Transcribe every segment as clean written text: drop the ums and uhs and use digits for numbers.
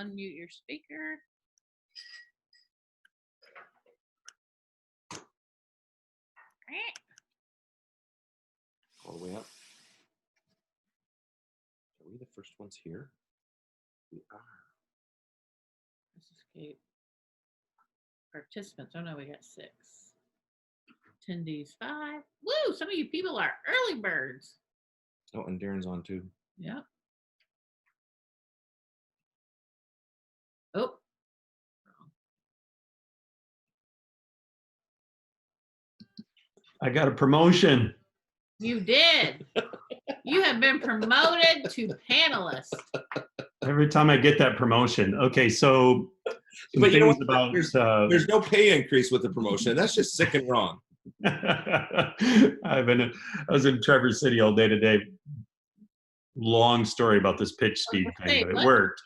unmute your speaker. All the way up. Are we the first ones here? We are. Escape. Participants. Oh no, we got 6. Attendees 5. Woo! Some of you people are early birds. Oh, and Daren's on too. Yep. Oh. I got a promotion. You did. You have been promoted to panelist. Every time I get that promotion. Okay, so But you know what? about There's no pay increase with the promotion. That's just sick and wrong. I was in Traverse City all day today. Long story about this pitch speed thing, but it worked.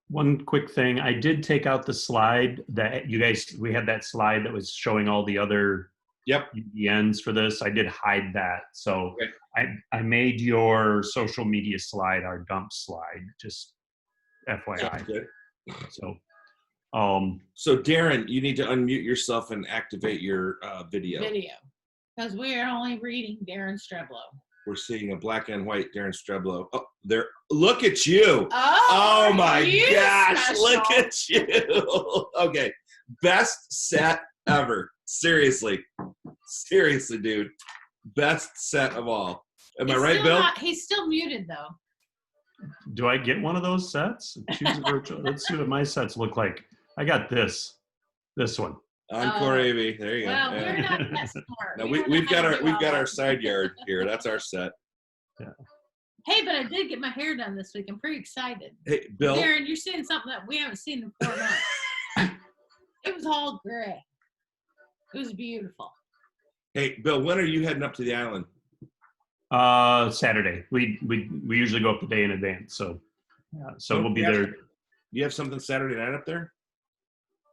One quick thing, I did take out the slide that we had that slide that was showing all the other UDNs for this. I did hide that. So I made your social media slide our dump slide, just FYI. Sounds good. So Daren, you need to unmute yourself and activate your video. Because we are only reading Daren Streblow. We're seeing a black and white Daren Streblow. Oh, there! Look at you! Oh my gosh! special. Look at you! Okay, best set ever. Seriously, dude, best set of all. Am I right, Bill? He's still muted though. Do I get one of those sets? Choose a virtual. Let's see what my sets look like. I got this one. Encore AV. There you go. Well, we're not that smart. No, we've got our side yard here. That's our set. Yeah. Hey, but I did get my hair done this week. I'm pretty excited. Hey, Bill. Daren, you're seeing something that we haven't seen in 4 months. It was all gray. It was beautiful. Hey, Bill, when are you heading up to the island? Saturday. We usually go up the day in advance, so we'll be there. You have something Saturday night up there?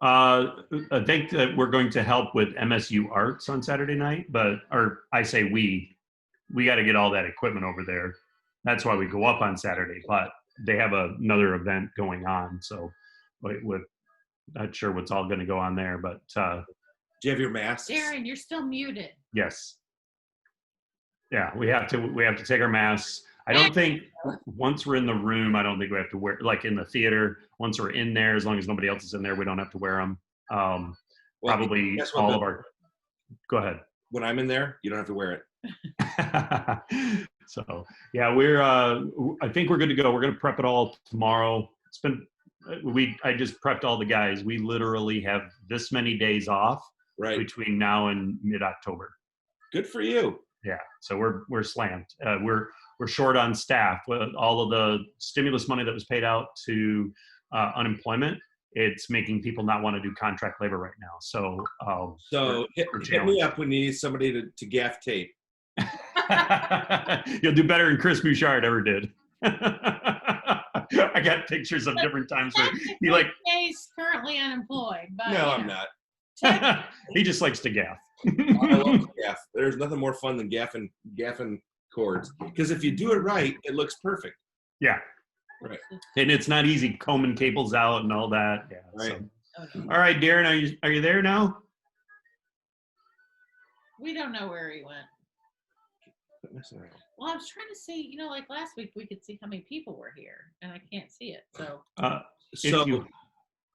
I think that we're going to help with MSU Arts on Saturday night, or I say we got to get all that equipment over there. That's why we go up on Saturday, but they have another event going on, so we're not sure what's all going to go on there, but do you have your masks? Daren, you're still muted. Yes. Yeah, we have to take our masks. I don't think once we're in the room, I don't think we have to wear, like in the theater, once we're in there, as long as nobody else is in there, we don't have to wear them. Probably all of our, go ahead. When I'm in there, you don't have to wear it. So yeah, I think we're good to go. We're going to prep it all tomorrow. I just prepped all the guys. We literally have this many days off between now and mid-October. Good for you. Yeah, so we're slammed. We're short on staff. All of the stimulus money that was paid out to unemployment, it's making people not want to do contract labor right now. So hit me up when you need somebody to gaff tape. You'll do better than Chris Bouchard ever did. I got pictures of different times where he's currently unemployed. But, no, I'm not. He just likes to gaff. I love gaff. There's nothing more fun than gaffing cords, because if you do it right, it looks perfect. Yeah. Right. And it's not easy combing cables out and all that. Yeah. Right. So. All right, Daren, are you there now? We don't know where he went. Well, I was trying to see, like last week we could see how many people were here, and I can't see it. So are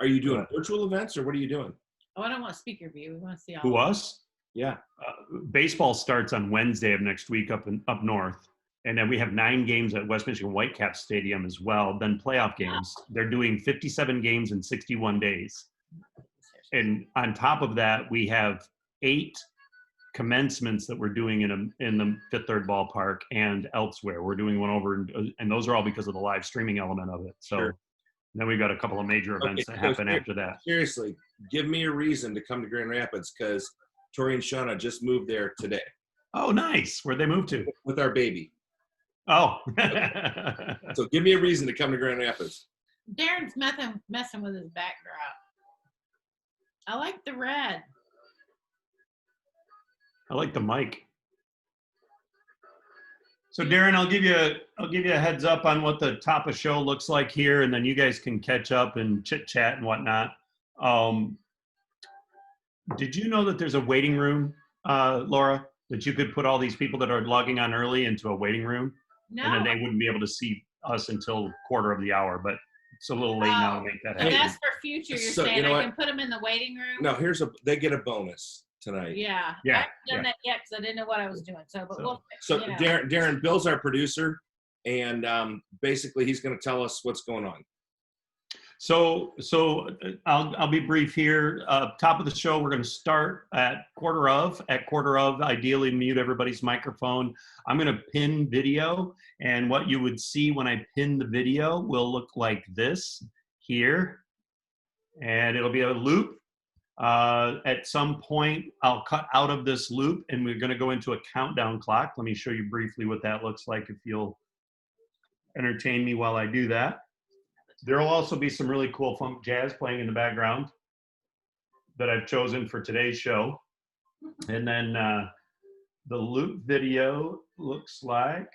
you doing virtual events, or what are you doing? Oh, I don't want speaker view. We want to see all. Who, us? Yeah. Baseball starts on Wednesday of next week up north. And then we have 9 games at West Michigan Whitecaps Stadium as well. Then playoff games. They're doing 57 games in 61 days. And on top of that, we have 8 commencements that we're doing in the Fifth Third Ballpark and elsewhere. We're doing one over, and those are all because of the live streaming element of it. So sure. Then we've got a couple of major events that happen after that. Seriously, give me a reason to come to Grand Rapids, because Tori and Shauna just moved there today. Oh, nice. Where'd they move to? With our baby. Oh. So give me a reason to come to Grand Rapids. Daren's messing with his backdrop. I like the red. I like the mic. So Daren, I'll give you a heads up on what the top of show looks like here, and then you guys can catch up and chit chat and whatnot. Did you know that there's a waiting room, Laura, that you could put all these people that are logging on early into a waiting room, No. and then they wouldn't be able to see us until quarter of the hour, but it's a little late now to make that So happen. that's for future. You're So, saying you know I what? can put them in the waiting room? No, they get a bonus tonight. Yeah. Yeah, I haven't done that yet because I didn't know what I was doing. So, but we'll. So you know. Daren, Bill's our producer, and basically he's going to tell us what's going on. So I'll be brief here. Top of the show, we're going to start at quarter of. At quarter of, ideally mute everybody's microphone. I'm going to pin video, and what you would see when I pin the video will look like this here, and it'll be a loop. At some point, I'll cut out of this loop, and we're going to go into a countdown clock. Let me show you briefly what that looks like if you'll entertain me while I do that. There will also be some really cool funk jazz playing in the background that I've chosen for today's show. And then the loop video looks like.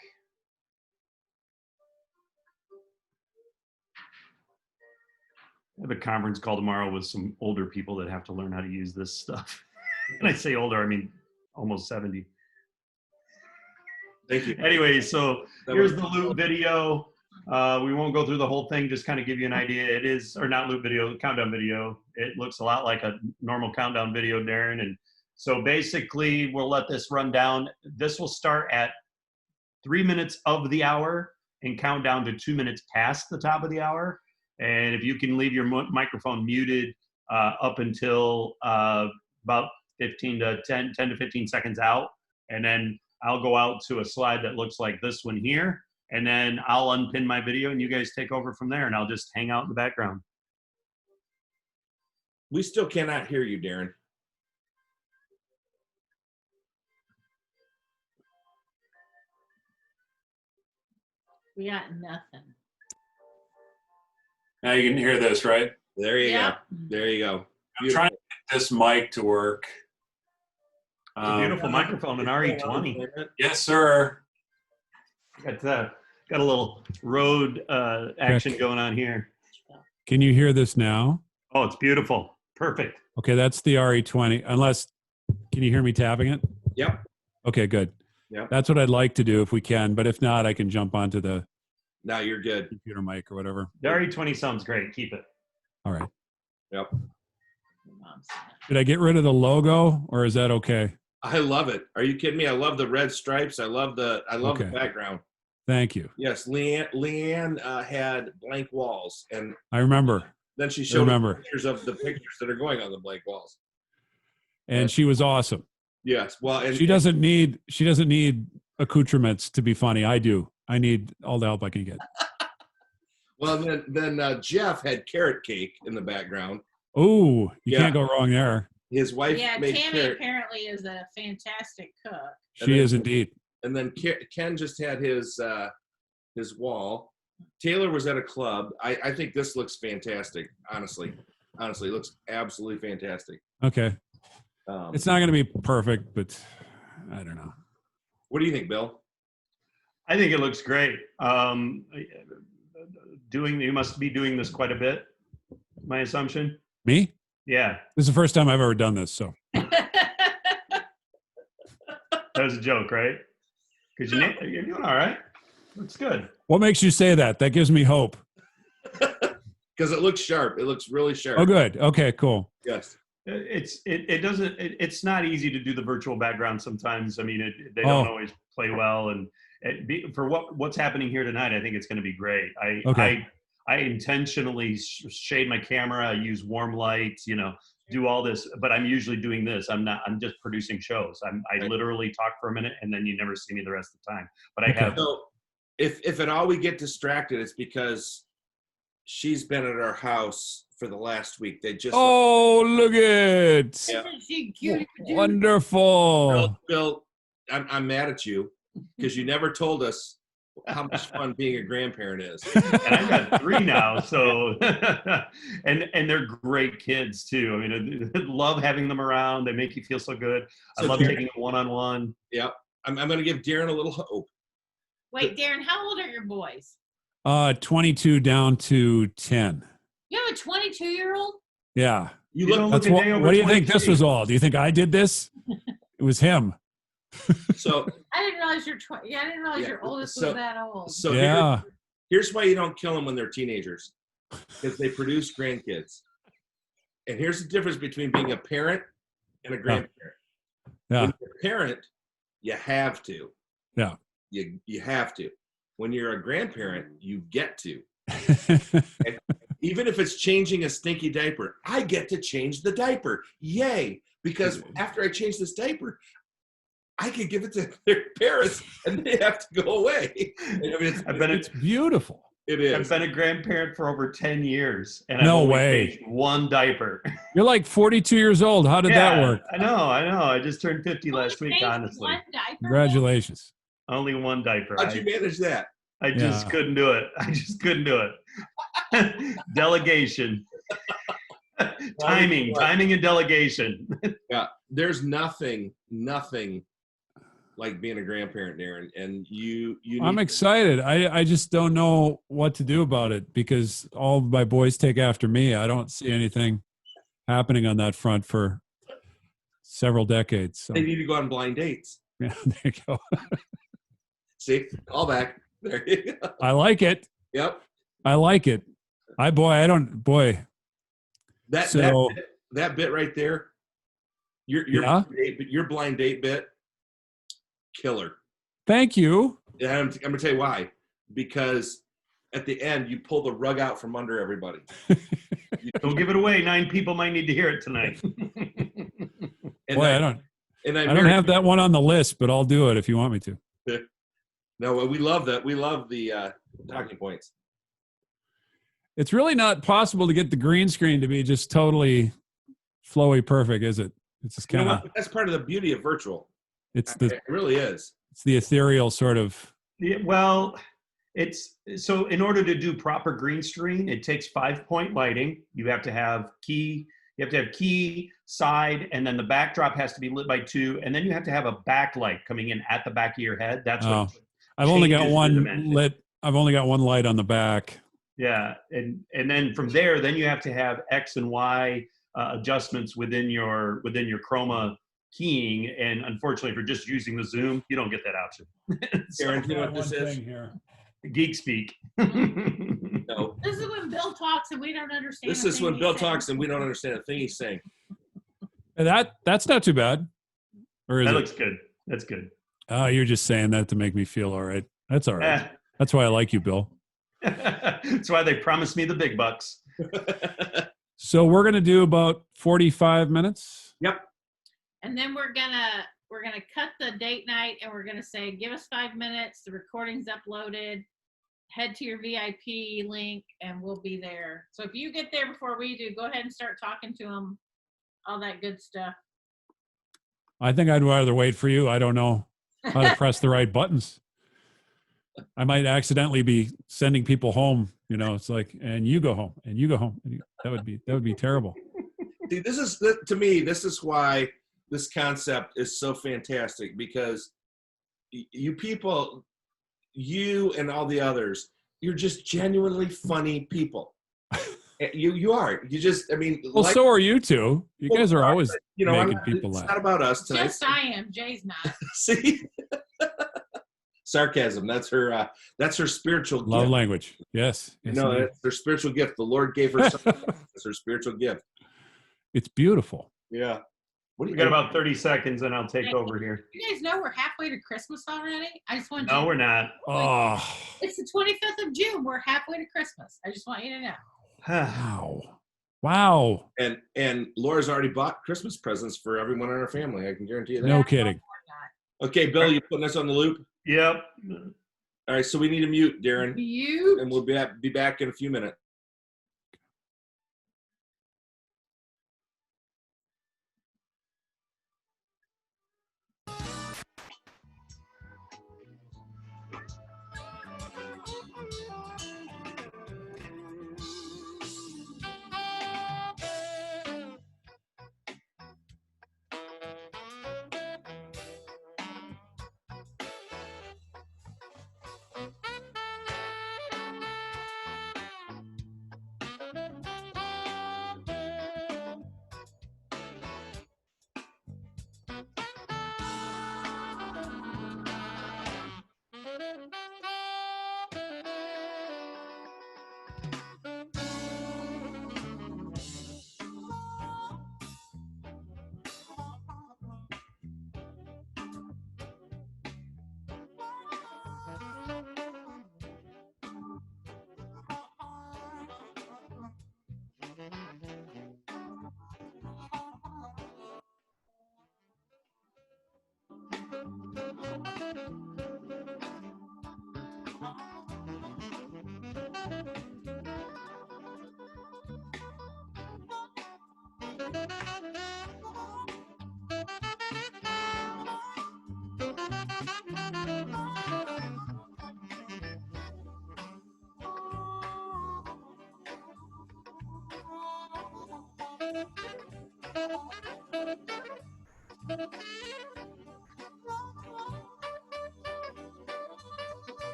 I have a conference call tomorrow with some older people that have to learn how to use this stuff. And I say older, I mean almost 70. Thank you. Anyway, so here's the loop video. We won't go through the whole thing, just kind of give you an idea. It is, or not loop video, countdown video. It looks a lot like a normal countdown video, Daren. And so basically, we'll let this run down. This will start at 3 minutes of the hour and count down to 2 minutes past the top of the hour. And if you can leave your microphone muted up until about 10 to 15 seconds out, and then I'll go out to a slide that looks like this one here. And then I'll unpin my video and you guys take over from there, and I'll just hang out in the background. We still cannot hear you, Daren. We got nothing. Now you can hear this, right? There you Yeah. go. There you go. I'm trying to get this mic to work. It's a beautiful microphone, an RE20. Yes, sir. Got a little road action going on here. Can you hear this now? Oh, it's beautiful. Perfect. Okay, that's the RE20. Can you hear me tapping it? Yep. Okay, good. Yep. That's what I'd like to do if we can, but if not, I can jump onto the Now you're good. computer mic or whatever. The RE20 sounds great. Keep it. All right. Yep. Did I get rid of the logo or is that okay? I love it. Are you kidding me? I love the red stripes. I love the Okay. background. Thank you. Yes, Leanne had blank walls, and I remember. then she I showed remember. pictures of the pictures that are going on the blank walls. And she was awesome. Yes, well, and She doesn't need accoutrements to be funny. I do. I need all the help I can get. well, then Jeff had carrot cake in the background. Oh, you Yeah. Can't go wrong there. His wife Yeah, made Tammy carrot, apparently is a fantastic cook. She is indeed. and then Ken just had his wall. Taylor was at a club. I think this looks fantastic. Honestly, it looks absolutely fantastic. Okay. It's not going to be perfect, but I don't know. What do you think, Bill? I think it looks great. You must be doing this quite a bit, my assumption. Me? Yeah, This is the first time I've ever done this, so. that was a joke, right? Because you're doing all right. Looks good. What makes you say that? That gives me hope. Because it looks sharp. It looks really sharp. Oh, good. Okay, cool. Yes. It's not easy to do the virtual background sometimes. I mean, they don't always play well, and for what's happening here tonight, I think it's going to be great. I intentionally shade my camera. I use warm lights. Do all this, but I'm usually doing this. I'm just producing shows. I literally talk for a minute, and then you never see me the rest of the time. But I have. So if at all we get distracted, it's because she's been at our house for the last week. They just Look at Yeah. She cute. Wonderful. Bill, I'm mad at you because you never told us how much fun being a grandparent is. And I've got 3 now, so and they're great kids too. I mean, I love having them around. They make you feel so good. I So love Darren- taking them one-on-one. Yep. I'm going to give Daren a little hope. Wait, Darren, how old are your boys? 22 down to 10. You have a 22-year-old? Yeah. You You look. don't That's look a what. day over What do you think this 23. was all? Do you think I did this? It was him. So I didn't realize I didn't realize Yeah, your oldest so- was that old. so Yeah. here's why you don't kill them when they're teenagers, because they produce grandkids. And here's the difference between being a parent and a grandparent. Yeah. When you're a parent, you have to. Yeah. You have to. When you're a grandparent, you get to. Even if it's changing a stinky diaper, I get to change the diaper. Yay. Because after I change this diaper, I can give it to their parents and they have to go away. I mean, It's beautiful. it I've is. been a grandparent for over 10 years, and No I've only way. changed one diaper. You're like 42 years old. How did that work? I know. I just turned 50 You only last week, changed honestly. one diaper? Congratulations. Only one diaper. How'd you manage that? I just Yeah. couldn't do it. I just couldn't do it. Delegation. Timing and delegation. Yeah. There's nothing like being a grandparent, Darren. And you I'm need- excited. I just don't know what to do about it because all of my boys take after me. I don't see anything happening on that front for several decades. So They need to go on blind dates. yeah, there you go. See, all back. There you go. I like it. Yep. I like it. So- That bit right there, your Yeah? your blind date bit, killer. Thank you. And I'm gonna tell you why. Because at the end, you pull the rug out from under everybody. Don't give it away. 9 people might need to hear it tonight. And Boy, I don't I have that one on the list, but I'll do it if you want me to. No, we love that. We love the talking points. It's really not possible to get the green screen to be just totally flowy perfect, is it? It's just You know kind of what? That's part of the beauty of virtual. it's It really is. the ethereal sort of. Yeah, well, it's so in order to do proper green screen, it takes 5-point lighting. You have to have key, side, and then the backdrop has to be lit by 2, and then you have to have a backlight coming in at the back of your head. That's what I've only got changes the one dimension. lit. I've only got one light on the back. Yeah, and then from there, then you have to have X and Y adjustments within your chroma keying. And unfortunately, if you're just using the zoom, you don't get that option. Darren, you know what this is? Geek speak. No. This is when Bill talks and we don't understand. This a is thing when he Bill says. talks and we don't understand a thing he's saying. That's not too bad. Or is That it? looks good. That's good. Oh, you're just saying that to make me feel all right. That's all right. That's why I like you, Bill. That's why they promised me the big bucks. So we're gonna do about 45 minutes. Yep. And then we're gonna cut the date night and we're gonna say, give us 5 minutes. The recording's uploaded. Head to your VIP link and we'll be there. So if you get there before we do, go ahead and start talking to them. All that good stuff. I think I'd rather wait for you. I don't know how to press the right buttons. I might accidentally be sending people home. You know, it's like, and you go home, and you go home. That would be terrible. See, to me, this is why this concept is so fantastic, because you people, you and all the others, you're just genuinely funny people. You are. You just, I mean. Well, so are you two. You guys are always making people it's laugh. not about us tonight. Just I am. Jay's not. See? Sarcasm. That's her spiritual Love gift. language. Yes. Yes, No, indeed. it's her spiritual gift. The Lord gave her something. It's her spiritual gift. It's beautiful. Yeah. What do We got about 30 seconds and I'll take over here. You guys know we're halfway to Christmas already? I just want No, we're not. Oh, It's the 25th of June. We're halfway to Christmas. I just want you to know. wow. And Laura's already bought Christmas presents for everyone in our family. I can guarantee you that. No kidding. Okay, Bill, you putting us on the loop? Yep. All right, so we need a mute, Darren, You. and we'll be back in a few minutes.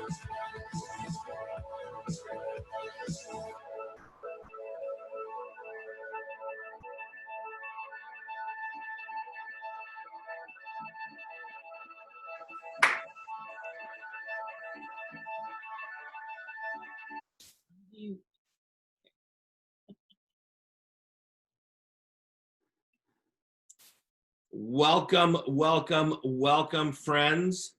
You. Welcome, welcome, welcome, friends.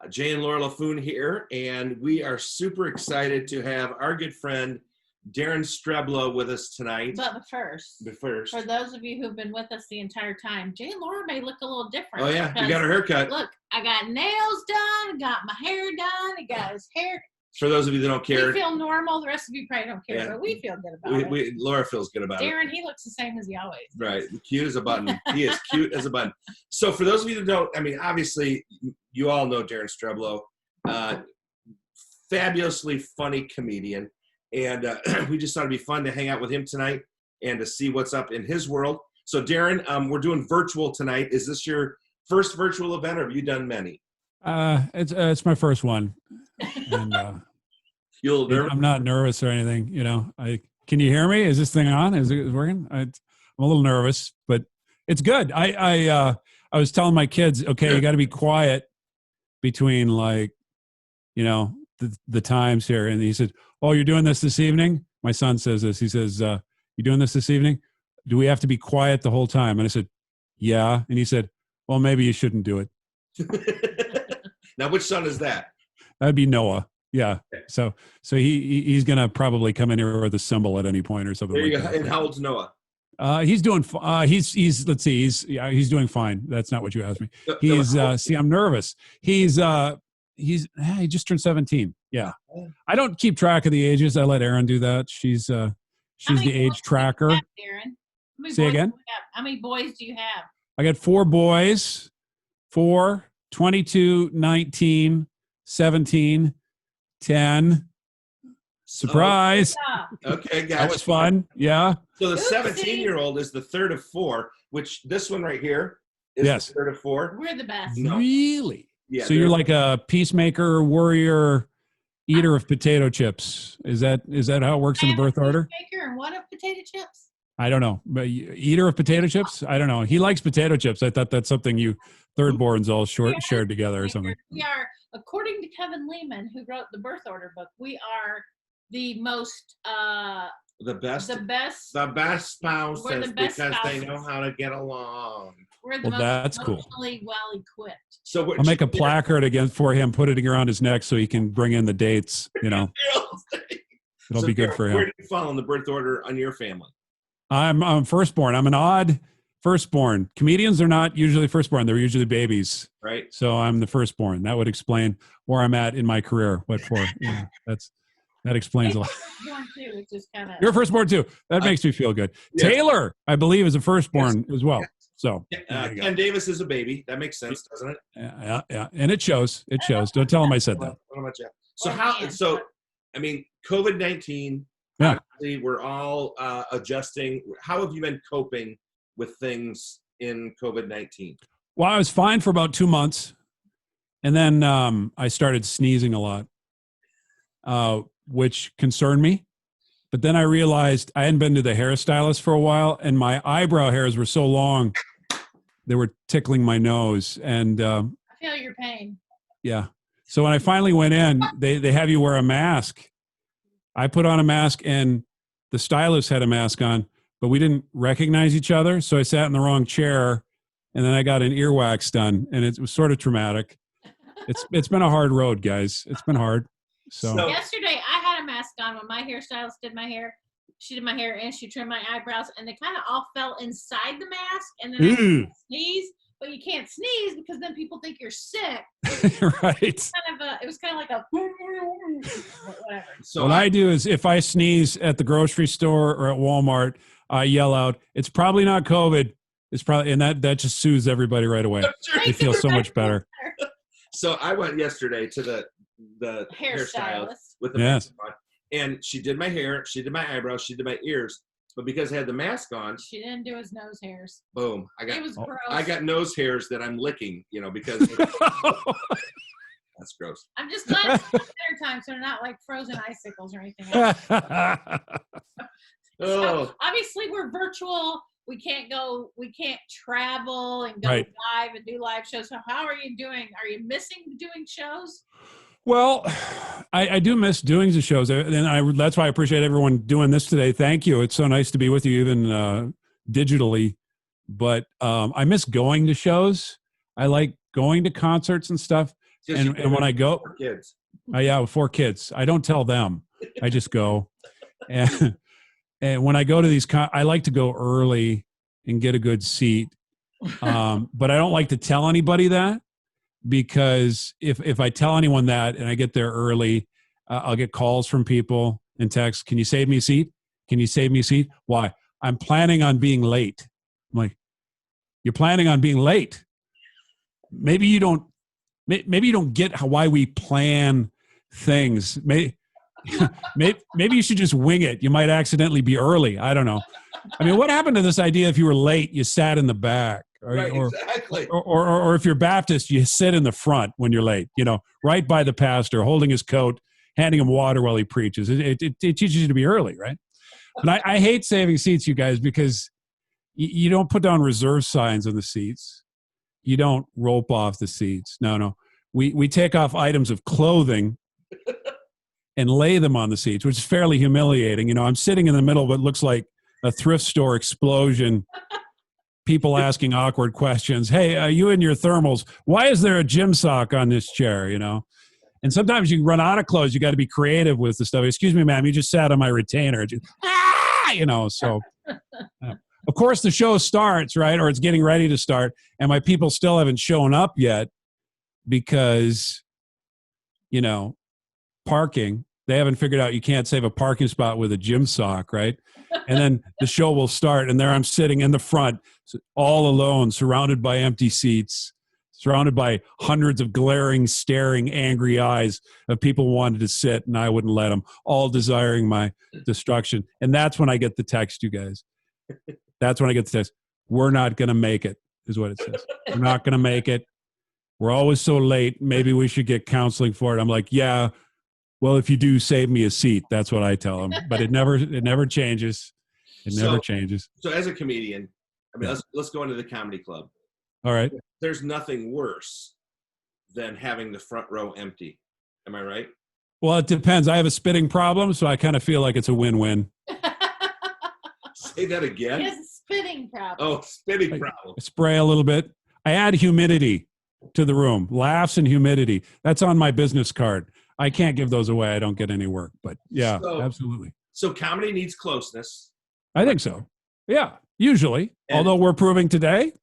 Jay and Laura LaFoon here, and we are super excited to have our good friend Daren Streblow with us tonight. But first, for those of you who've been with us the entire time, Jay and Laura may look a little different. Oh yeah, you got her haircut. Look, I got nails done, got my hair done, he got his hair. For those of you that don't care, we feel normal. The rest of you probably don't care, but we feel good about it. Laura feels good about Daren, he looks the same as he always does. Right, cute as a button. He is cute as a button. So for those of you that don't, I mean, obviously, you all know Daren Streblow, fabulously funny comedian, and we just thought it'd be fun to hang out with him tonight and to see what's up in his world. So Daren, we're doing virtual tonight. Is this your first virtual event, or have you done many? It's my first one, and I'm not nervous or anything. You know, can you hear me? Is this thing on? Is it working? I'm a little nervous, but it's good. I was telling my kids, okay, you got to be quiet between the times here. And he said, "Oh, you're doing this evening?" My son says this. He says, "You doing this evening? Do we have to be quiet the whole time?" And I said, "Yeah." And he said, "Well, maybe you shouldn't do it." Now, which son is that? That'd be Noah. Yeah. Okay. So he's gonna probably come in here with a symbol at any point or something. There you like go. And how old's Noah? He's doing. Let's see. He's doing fine. That's not what you asked me. He's. I'm nervous. He just turned 17. Yeah. I don't keep track of the ages. I let Erin do that. She's the age tracker. Aaron, say again. How many boys do you have? I got 4 boys. 4, 22, 19, 17, 10. Surprise. Okay, gotcha. That was fun. Yeah. So the 17-year-old is the third of 4, which this one right here is the third of 4. We're the best. No. Really? Yeah. So you're like a peacemaker, warrior, eater of potato chips. Is that how it works in the birth order? Peacemaker and what of potato chips? I don't know. But eater of potato chips? I don't know. He likes potato chips. I thought that's something you third-borns all shared together or something. We are, according to Kevin Lehman, who wrote the birth order book, we are the most the best spouses because they know how to get along. We're the most that's emotionally well equipped. So I'll make a placard for him, put it around his neck so he can bring in the dates. You know, it'll be good for him. Where do you fall in the birth order on your family? I'm firstborn. I'm an odd firstborn. Comedians are not usually firstborn. They're usually babies. Right. So I'm the firstborn. That would explain where I'm at in my career. What for? Yeah, that explains a lot. You're firstborn too. That makes me feel good. Yeah. Taylor, I believe, is a firstborn as well. So Ken Davis is a baby. That makes sense, doesn't it? Yeah. And it shows. It shows. Don't tell him I said that. What about you? So I mean, COVID-19. Yeah. We're all adjusting. How have you been coping with things in COVID-19? Well, I was fine for about 2 months. And then I started sneezing a lot, which concerned me. But then I realized I hadn't been to the hairstylist for a while, and my eyebrow hairs were so long, they were tickling my nose. And I feel your pain. Yeah. So when I finally went in, they have you wear a mask. I put on a mask and the stylist had a mask on, but we didn't recognize each other. So I sat in the wrong chair and then I got an earwax done and it was sort of traumatic. It's been a hard road, guys. It's been hard. So yesterday I had a mask on when my hairstylist did my hair. She did my hair and she trimmed my eyebrows and they kind of all fell inside the mask and then I sneezed. But you can't sneeze because then people think you're sick. Right. It was kind of like a whatever. So what I do is if I sneeze at the grocery store or at Walmart, I yell out, "It's probably not COVID." It's probably, and that just soothes everybody right away. They feel so much better. So I went yesterday to the hairstylist with the mask on, and she did my hair, she did my eyebrows, she did my ears. But because I had the mask on, she didn't do his nose hairs. Boom! It was gross. I got nose hairs that I'm licking, because That's gross. I'm just glad it's winter time, so they're not like frozen icicles or anything else. Oh, So obviously we're virtual. We can't travel and go Right. live and do live shows. So how are you doing? Are you missing doing shows? Well, I do miss doing the shows, and that's why I appreciate everyone doing this today. Thank you. It's so nice to be with you, even digitally. But I miss going to shows. I like going to concerts and stuff. just And when I go, for kids. yeah, with 4 kids, I don't tell them. I just go. And when I go to these, I like to go early and get a good seat. But I don't like to tell anybody that, because if I tell anyone that and I get there early, I'll get calls from people and texts. Can you save me a seat? Can you save me a seat? Why? I'm planning on being late. I'm like, you're planning on being late. Maybe you don't get why we plan things. Maybe you should just wing it. You might accidentally be early. I don't know. I mean, what happened to this idea if you were late, you sat in the back? Right, exactly. Or if you're Baptist, you sit in the front when you're late, right by the pastor, holding his coat, handing him water while he preaches. It teaches you to be early, right? But I hate saving seats, you guys, because you don't put down reserve signs on the seats. You don't rope off the seats. No. We take off items of clothing and lay them on the seats, which is fairly humiliating. I'm sitting in the middle of what looks like a thrift store explosion. People asking awkward questions. Hey, you and your thermals, why is there a gym sock on this chair? And sometimes you run out of clothes. You got to be creative with the stuff. Excuse me, ma'am, you just sat on my retainer. So of course the show starts, right? Or it's getting ready to start. And my people still haven't shown up yet because, parking, they haven't figured out you can't save a parking spot with a gym sock, right? And then the show will start, and there I'm sitting in the front, all alone, surrounded by empty seats, surrounded by hundreds of glaring, staring, angry eyes of people who wanted to sit, and I wouldn't let them, all desiring my destruction. And that's when I get the text, you guys. That's when I get the text. We're not going to make it, is what it says. We're not going to make it. We're always so late. Maybe we should get counseling for it. I'm like, yeah. Well, if you do, save me a seat. That's what I tell them. But it never changes. It never changes. So as a comedian, let's go into the comedy club. All right. There's nothing worse than having the front row empty. Am I right? Well, it depends. I have a spitting problem, so I kind of feel like it's a win-win. Say that again. He has a spitting problem. Oh, spitting problem. I spray a little bit. I add humidity to the room. Laughs and humidity. That's on my business card. I can't give those away. I don't get any work. But yeah, absolutely. So comedy needs closeness. I think so. Yeah, usually. And although we're proving today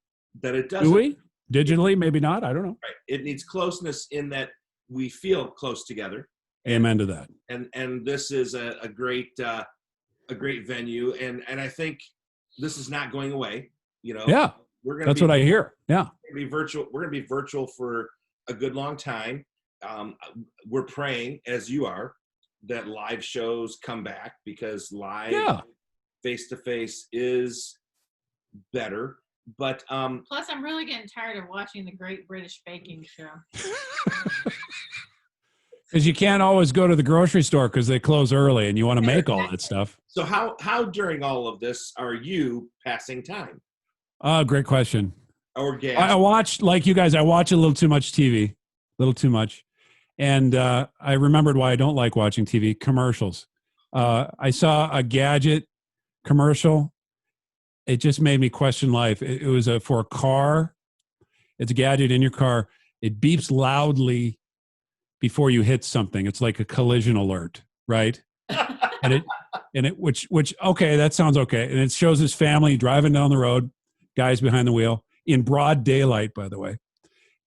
that it doesn't. Do we? Digitally, maybe not. I don't know. Right. It needs closeness in that we feel close together. Amen to that. And this is a great venue, and I think this is not going away. Yeah. That's what I hear. Yeah. We're gonna be virtual for a good long time. We're praying, as you are, that live shows come back, because live face-to-face is better. But plus, I'm really getting tired of watching the Great British Baking Show. Because you can't always go to the grocery store because they close early, and you want to make all that stuff. So how during all of this are you passing time? Great question. Or gas? I watch, like you guys, I watch a little too much TV, a little too much. And I remembered why I don't like watching TV, commercials. I saw a gadget commercial. It just made me question life. It was for a car. It's a gadget in your car. It beeps loudly before you hit something. It's like a collision alert, right? which okay, that sounds okay. And it shows his family driving down the road, guys behind the wheel, in broad daylight, by the way.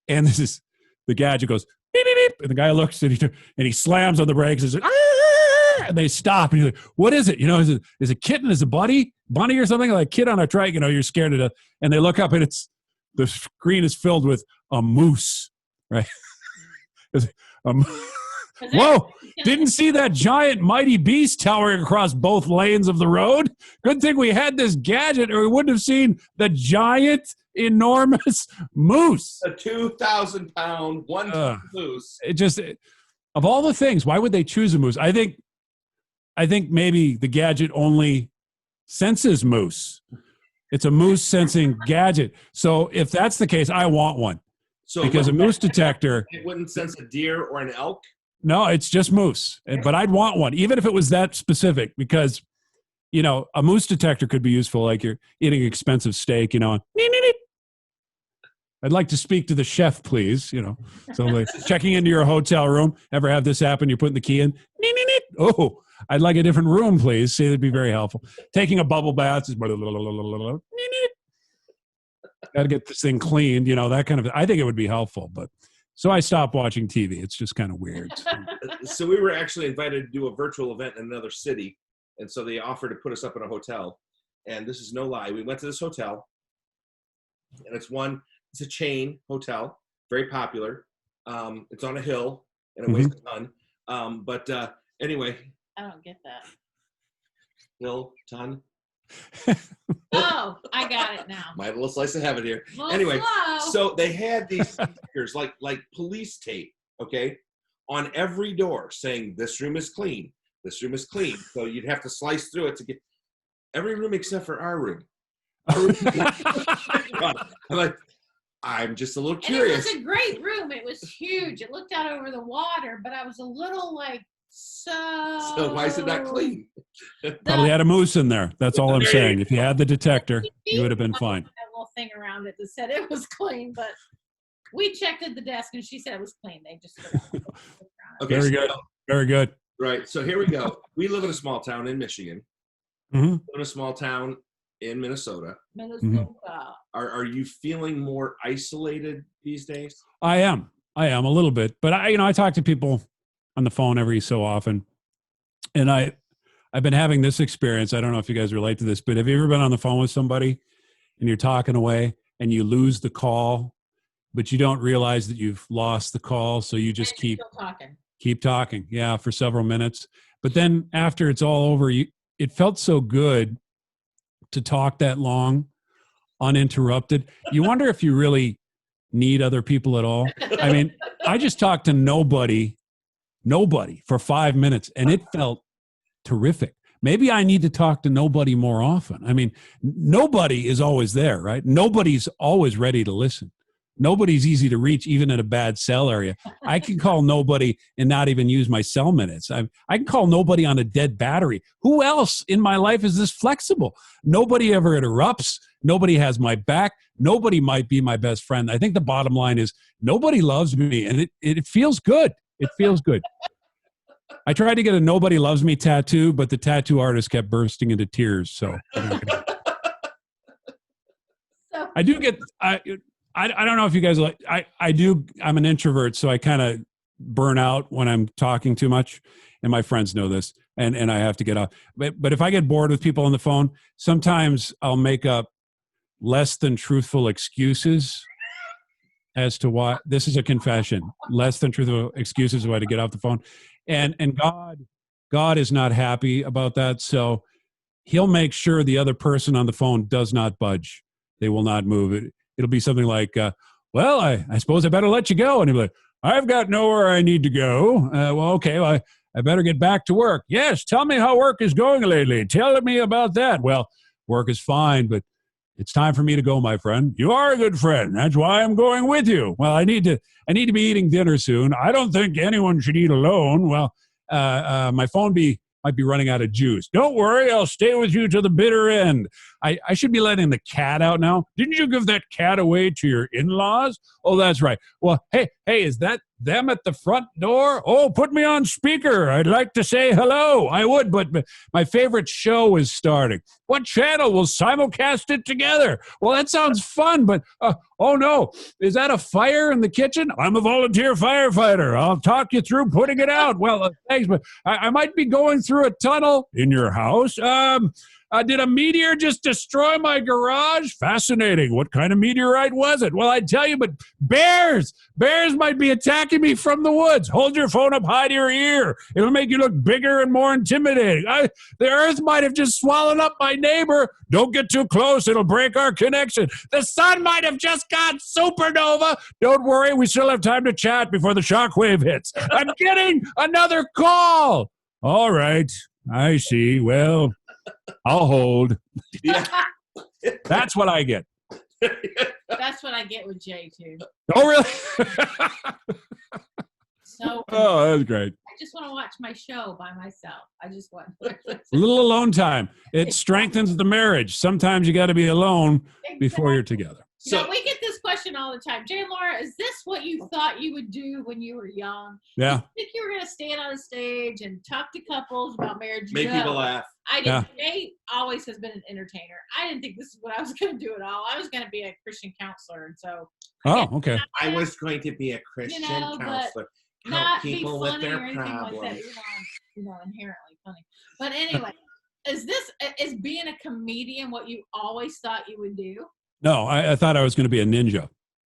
And the gadget goes beep beep beep, and the guy looks and he slams on the brakes and says, and they stop, and you're like, what is it? Is it kitten? Is it bunny or something? Like kid on a trike, you're scared of it. And they look up, and the screen is filled with a moose, right? Whoa, didn't see that giant mighty beast towering across both lanes of the road. Good thing we had this gadget or we wouldn't have seen the giant, enormous moose. A 2,000-pound, one-ton moose. Of all the things, why would they choose a moose? I think maybe the gadget only senses moose. It's a moose sensing gadget. So if that's the case, I want one. So because a moose detector, it wouldn't sense a deer or an elk. No, it's just moose. But I'd want one, even if it was that specific, because a moose detector could be useful, like you're eating expensive steak. I'd like to speak to the chef, please. So like checking into your hotel room. Ever have this happen? You're putting the key in. Oh, I'd like a different room, please. See, that'd be very helpful. Taking a bubble bath is. Got to get this thing cleaned, that kind of. I think it would be helpful, but so I stopped watching TV. It's just kind of weird. So we were actually invited to do a virtual event in another city, and so they offered to put us up in a hotel. And this is no lie. We went to this hotel, and it's a chain hotel, very popular. It's on a hill, and it weighs a ton. But anyway. I don't get that. Hill, ton. Oh, I got it now. My little slice of heaven here. Well, anyway, slow. So they had these stickers like police tape, okay, on every door saying this room is clean. This room is clean. So you'd have to slice through it to get every room except for our room. I'm just a little curious. And it was a great room. It was huge. It looked out over the water, but I was a little so why is it not clean? Probably had a moose in there. That's all I'm saying. If you had the detector, you would have been fine. That little thing around it that said it was clean, but we checked at the desk and she said it was clean. They just Okay, very good. Very good. Right. So here we go. We live in a small town in Michigan. Mm-hmm. We live in a small town in Minnesota. Mm-hmm. Are you feeling more isolated these days? I am a little bit, but I talk to people on the phone every so often. And I've been having this experience. I don't know if you guys relate to this, but have you ever been on the phone with somebody and you're talking away and you lose the call, but you don't realize that you've lost the call. So you just keep talking. Yeah. For several minutes. But then after it's all over, it felt so good to talk that long, uninterrupted. You wonder if you really need other people at all. I mean, I just talked to nobody for 5 minutes and it felt terrific. Maybe I need to talk to nobody more often. I mean, nobody is always there, right? Nobody's always ready to listen. Nobody's easy to reach, even in a bad cell area. I can call nobody and not even use my cell minutes. I can call nobody on a dead battery. Who else in my life is this flexible? Nobody ever interrupts. Nobody has my back. Nobody might be my best friend. I think the bottom line is nobody loves me, and it feels good. It feels good. I tried to get a "Nobody Loves Me" tattoo, but the tattoo artist kept bursting into tears. So I do get. I don't know if you guys like. I do. I'm an introvert, so I kind of burn out when I'm talking too much, and my friends know this, and I have to get off. But if I get bored with people on the phone, sometimes I'll make up less than truthful excuses as to why. This is a confession. Less than truthful excuses why to get off the phone. And God is not happy about that. So he'll make sure the other person on the phone does not budge. They will not move. It'll be something like, well, I suppose I better let you go. And he'll be like, I've got nowhere I need to go. Well, okay, well, I better get back to work. Yes, tell me how work is going lately. Tell me about that. Well, work is fine, but it's time for me to go, my friend. You are a good friend. That's why I'm going with you. Well, I need to be eating dinner soon. I don't think anyone should eat alone. Well, my phone might be running out of juice. Don't worry, I'll stay with you to the bitter end. I should be letting the cat out now. Didn't you give that cat away to your in-laws? Oh, that's right. Well, hey, is that them at the front door? Oh, put me on speaker. I'd like to say hello. I would, but my favorite show is starting. What channel will simulcast it together? Well, that sounds fun, but oh no, is that a fire in the kitchen? I'm a volunteer firefighter. I'll talk you through putting it out. Well, thanks, but I might be going through a tunnel in your house. Did a meteor just destroy my garage? Fascinating. What kind of meteorite was it? Well, I'd tell you, but bears might be attacking me from the woods. Hold your phone up high to your ear. It'll make you look bigger and more intimidating. The earth might have just swallowed up my neighbor. Don't get too close. It'll break our connection. The sun might have just gone supernova. Don't worry. We still have time to chat before the shockwave hits. I'm getting another call. All right. I see. Well, I'll hold. Yeah. That's what I get. That's what I get with Jay too. Oh, really? So Oh, that's great. I just want to watch my show by myself. I just want A little alone time. It strengthens the marriage. Sometimes you got to be alone before you're together. So So we get this question all the time. Jay and Laura, is this what you thought you would do when you were young? Yeah. You think you were going to stand on a stage and talk to couples about marriage? make No. people laugh. I didn't. Jay always has been an entertainer. I didn't think this is what I was going to do at all. I was going to be a Christian counselor, and so Oh, okay. I was going to be a Christian but counselor, help not be people with funny their or anything like problems. that. Inherently funny. But anyway, is being a comedian what you always thought you would do? No, I thought I was going to be a ninja.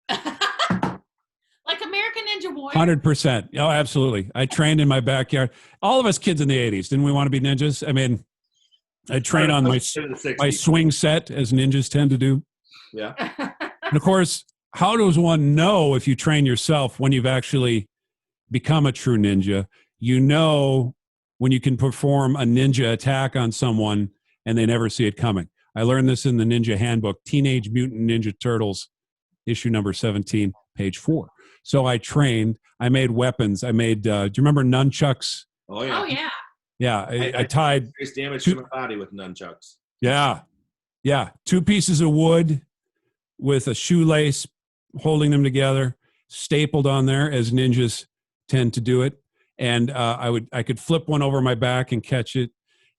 Like American Ninja Warrior? 100%. Oh, absolutely. I trained in my backyard. All of us kids in the 80s, didn't we want to be ninjas? I mean, I train on my To the 60s. swing set, as ninjas tend to do. Yeah. And of course, how does one know if you train yourself when you've actually become a true ninja? You know when you can perform a ninja attack on someone and they never see it coming. I learned this in the Ninja Handbook, Teenage Mutant Ninja Turtles, issue number 17, page 4. So I trained. I made weapons. I made, do you remember nunchucks? Oh yeah. Oh yeah. Yeah, I tied, Serious damage to my body with nunchucks. yeah, 2 pieces of wood with a shoelace holding them together, stapled on there as ninjas tend to do it. And I could flip one over my back and catch it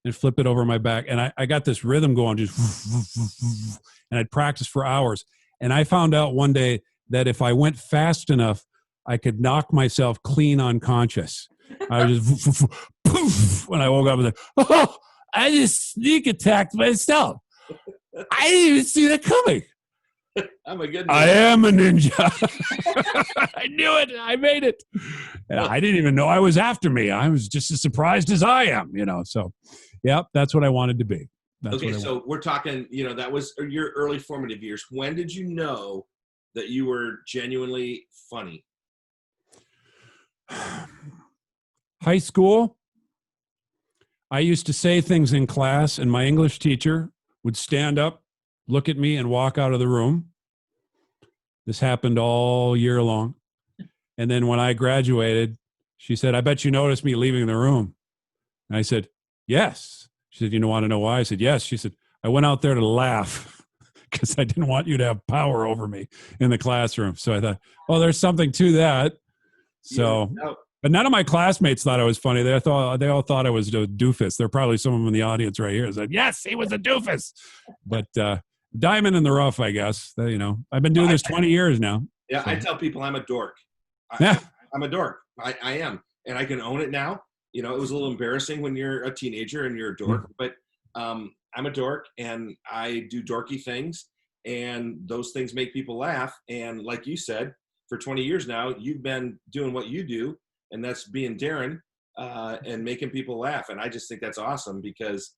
and flip it over my back. And I got this rhythm going, just, and I'd practice for hours. And I found out one day that if I went fast enough, I could knock myself clean unconscious. I was just, poof, when I woke up, I was like, oh, I just sneak attacked myself. I didn't even see that coming. I'm a good I am a ninja. I knew it. I made it. And I didn't even know I was after me. I was just as surprised as I am, So, yep, that's what I wanted to be. That's Okay, what I so we're talking, that was your early formative years. When did you know that you were genuinely funny? High school, I used to say things in class, and my English teacher would stand up, look at me, and walk out of the room. This happened all year long. And then when I graduated, she said, I bet you noticed me leaving the room. And I said, yes. She said, you want to know why? I said, yes. She said, I went out there to laugh because I didn't want you to have power over me in the classroom. So I thought, well, there's something to that. So, but none of my classmates thought I was funny. They all thought I was a doofus. There are probably some of them in the audience right here that said, yes, he was a doofus. But diamond in the rough, I guess. I've been doing this 20 years now. Yeah, so. I tell people I'm a dork. Yeah. I'm a dork. I am. And I can own it now. It was a little embarrassing when you're a teenager and you're a dork, but I'm a dork and I do dorky things and those things make people laugh. And like you said, for 20 years now, you've been doing what you do, and that's being Daren and making people laugh. And I just think that's awesome because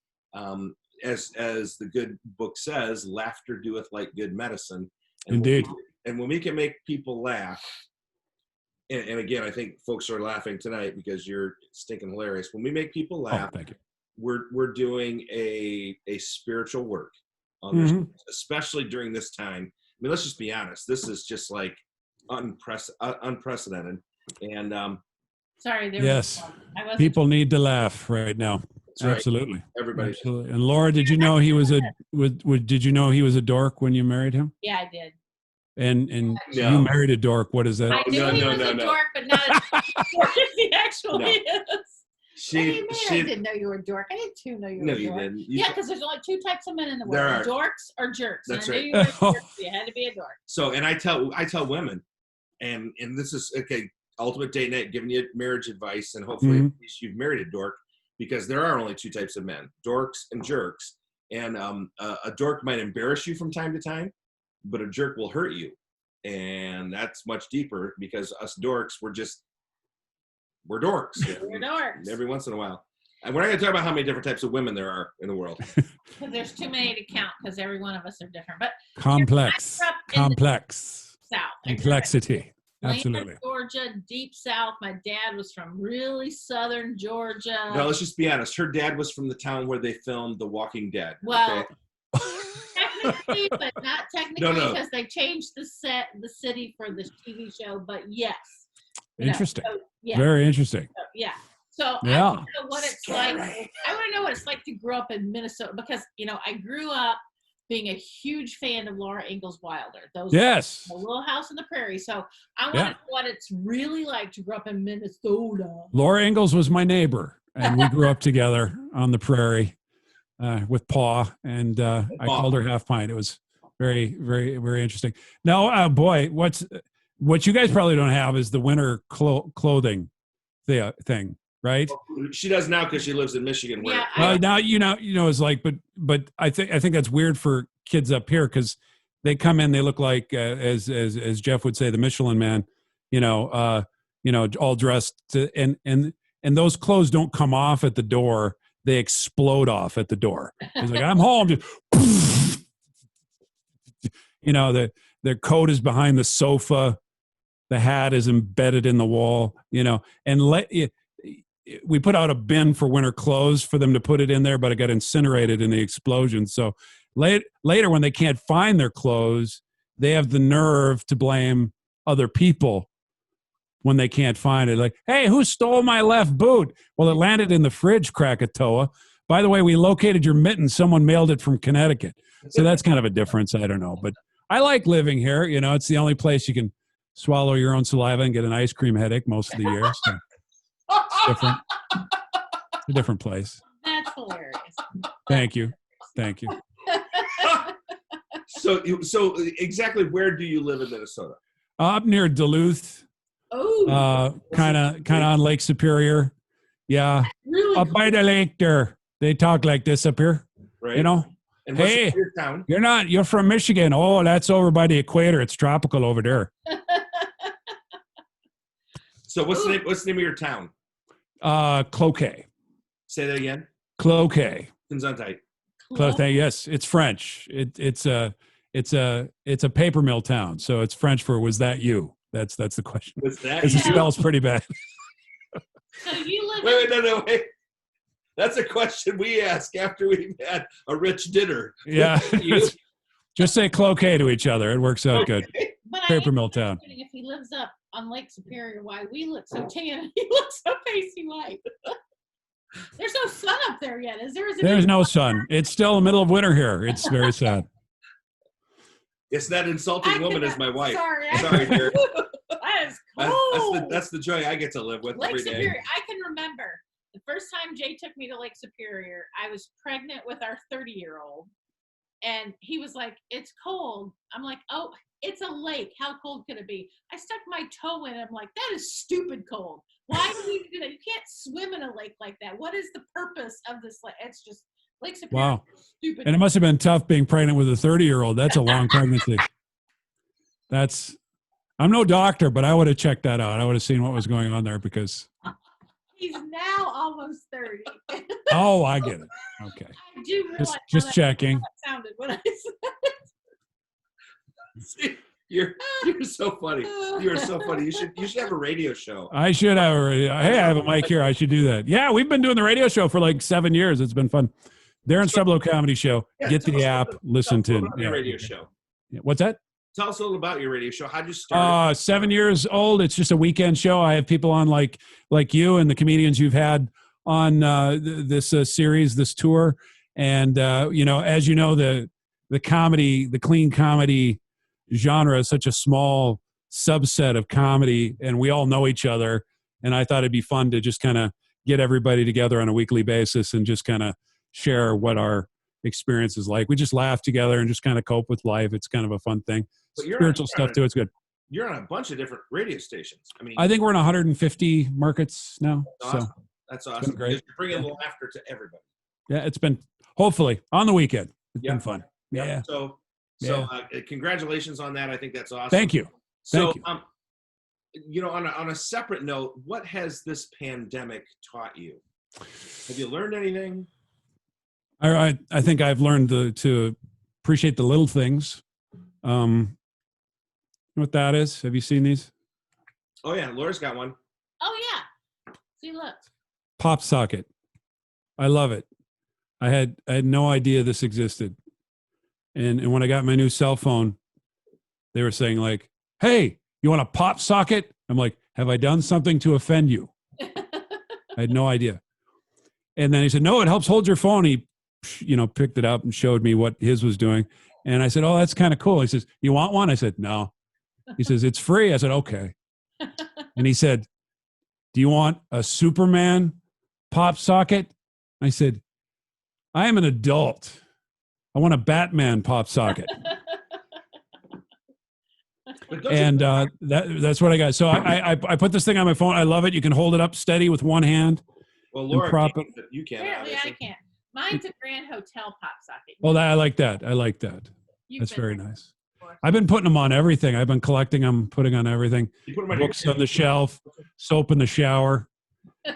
as the good book says, laughter doeth like good medicine. And Indeed. When we can make people laugh, and again, I think folks are laughing tonight because you're stinking hilarious. When we make people laugh, thank you. We're doing a spiritual work on this, especially during this time. I mean, let's just be honest. This is just like unprecedented. And sorry, there yes, was people need to laugh right now. right. Absolutely, Everybody. absolutely. And Laura, did you know he was a dork when you married him? Yeah, I did. And No. you married a dork. What is that? I knew he was a dork, but not as dork as he actually is. What do you mean I didn't know you were a dork? I did too know you were a dork. you didn't. Yeah, because there's only 2 types of men in the There world: are. dorks or jerks. That's and I right. knew you were a dork, so you had to be a dork. So, and I tell women, and this is okay. Ultimate Date Night, giving you marriage advice, and hopefully at least you've married a dork, because there are only 2 types of men: dorks and jerks. And a dork might embarrass you from time to time, but a jerk will hurt you. And that's much deeper because us dorks, we're dorks. We're dorks. Every once in a while. And we're not going to talk about how many different types of women there are in the world. Because there's too many to count because every one of us are different. But Complex. I grew up in Complex. the South. Complexity. Atlanta, Absolutely. Georgia, deep South. My dad was from really southern Georgia. No, let's just be honest. Her dad was from the town where they filmed The Walking Dead. Well, okay? technically, but not technically No. because they changed the city for the TV show. But yes. You know, Interesting. so, yeah. Very interesting. So, yeah. So Yeah. I want to know what it's like. I want to know what it's like to grow up in Minnesota because, I grew up being a huge fan of Laura Ingalls Wilder. Yes. The Little House on the Prairie. So I want to know what it's really like to grow up in Minnesota. Laura Ingalls was my neighbor, and we grew up together on the prairie with Pa, and I called her Half Pint. It was very, very, very interesting. Now, boy, what you guys probably don't have is the winter clothing thing, right? She does now because she lives in Michigan. Where Yeah, Now it's like, but I think that's weird for kids up here because they come in, they look like as Jeff would say, the Michelin Man, all dressed and those clothes don't come off at the door; they explode off at the door. It's like I'm home. Their coat is behind the sofa, the hat is embedded in the wall, and we put out a bin for winter clothes for them to put it in there, but it got incinerated in the explosion. So later when they can't find their clothes, they have the nerve to blame other people when they can't find it. Like, hey, who stole my left boot? Well, it landed in the fridge, Krakatoa. By the way, we located your mitten. Someone mailed it from Connecticut. So that's kind of a difference. I don't know. But I like living here. It's the only place you can swallow your own saliva and get an ice cream headache most of the year. So. It's different. It's a different place. That's hilarious. Thank you. So exactly where do you live in Minnesota? Up near Duluth. Oh. Kind of on Lake Superior. Yeah. Really Up by the lake there. They talk like this up here. Right. And What's your town? you're from Michigan. Oh, that's over by the equator. It's tropical over there. So what's the name of your town? Cloquet. Say that again. Cloquet. Gesundheit. Cloquet. Yes, it's French. It's a paper mill town. So it's French for "was that you?" That's the question. What's that? Because it spells pretty bad. So you live Wait. That's a question we ask after we've had a rich dinner. Yeah. You? Just say Cloquet to each other. It works out good. But Paper mill town. If he lives up on Lake Superior, why we look so tan, he looks so pasty white. There's no sun up there yet, is there? There's no sun. It's still the middle of winter here. It's very sad. Yes, that insulting woman is my wife. Sorry, dear. That is cold. That's the joy I get to live with Lake every day. Superior. I can remember the first time Jay took me to Lake Superior. I was pregnant with our 30-year-old, and he was like, "It's cold." I'm like, "Oh, it's a lake. How cold could it be?" I stuck my toe in. I'm like, "That is stupid cold. Why do we do that? You can't swim in a lake like that. What is the purpose of this lake?" It's just Lake Superior. Wow. Stupid. And it must have been tough being pregnant with a 30-year-old. That's a long pregnancy. I'm no doctor, but I would have checked that out. I would have seen what was going on there because. He's now almost 30. Oh, I get it. Okay. I do realize Just checking. how that sounded when I said it. See, you're so funny. You are so funny. You should have a radio show. I should have. Hey, I have a mic here. I should do that. Yeah, we've been doing the radio show for like 7 years. It's been fun. Daren Streblow Comedy Show. Yeah, Get the app. Listen to your radio show. What's that? Tell us a little about your radio show. How'd you start? 7 years old. It's just a weekend show. I have people on like you and the comedians you've had on this series, this tour, and as you know, the comedy, the clean comedy genre is such a small subset of comedy, and we all know each other. And I thought it'd be fun to just kind of get everybody together on a weekly basis and just kind of share what our experience is like. We just laugh together and just kind of cope with life. It's kind of a fun thing. Spiritual stuff too. It's good. You're on a bunch of different radio stations. I think we're in 150 markets now. That's awesome. So That's awesome. great. You're bringing laughter to everybody. Yeah, it's been hopefully on the weekend. It's Yep. been fun. Yep. Yeah. So congratulations on that. I think that's awesome. Thank you. So, Thank you. On a separate note, what has this pandemic taught you? Have you learned anything? I think I've learned to appreciate the little things. You know what that is? Have you seen these? Oh yeah, Laura's got one. Oh yeah. See, look. Pop socket. I love it. I had no idea this existed. And when I got my new cell phone, they were saying like, "Hey, you want a pop socket?" I'm like, "Have I done something to offend you?" I had no idea. And then he said, "No, it helps hold your phone." He, picked it up and showed me what his was doing. And I said, "Oh, that's kind of cool." He says, "You want one?" I said, "No." He says, "It's free." I said, "Okay." And he said, "Do you want a Superman pop socket?" I said, "I am an adult. I want a Batman pop socket." And that's what I got. So I put this thing on my phone. I love it. You can hold it up steady with one hand. Well, Laura, prop it. you can. Apparently I can't. Mine's a Grand Hotel pop socket. Well, I like that. I like that. You've That's been very there nice. before. I've been putting them on everything. I've been collecting them, putting on everything. You put them on Books on the shelf, soap in the shower.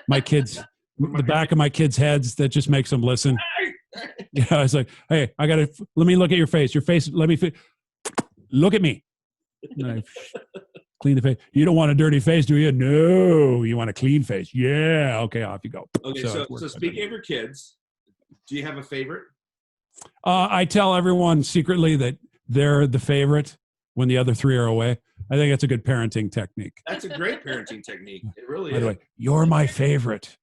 My kids, the back of my kids' heads, that just makes them listen. Yeah, I was like, "Hey, let me look at your face. Your face, look at me." And I clean the face. "You don't want a dirty face, do you?" "No." "You want a clean face?" "Yeah." "Okay, off you go." Okay, so speaking of your kids, do you have a favorite? I tell everyone secretly that they're the favorite when the other three are away. I think that's a good parenting technique. That's a great parenting technique. It really By is. the way, "You're my favorite."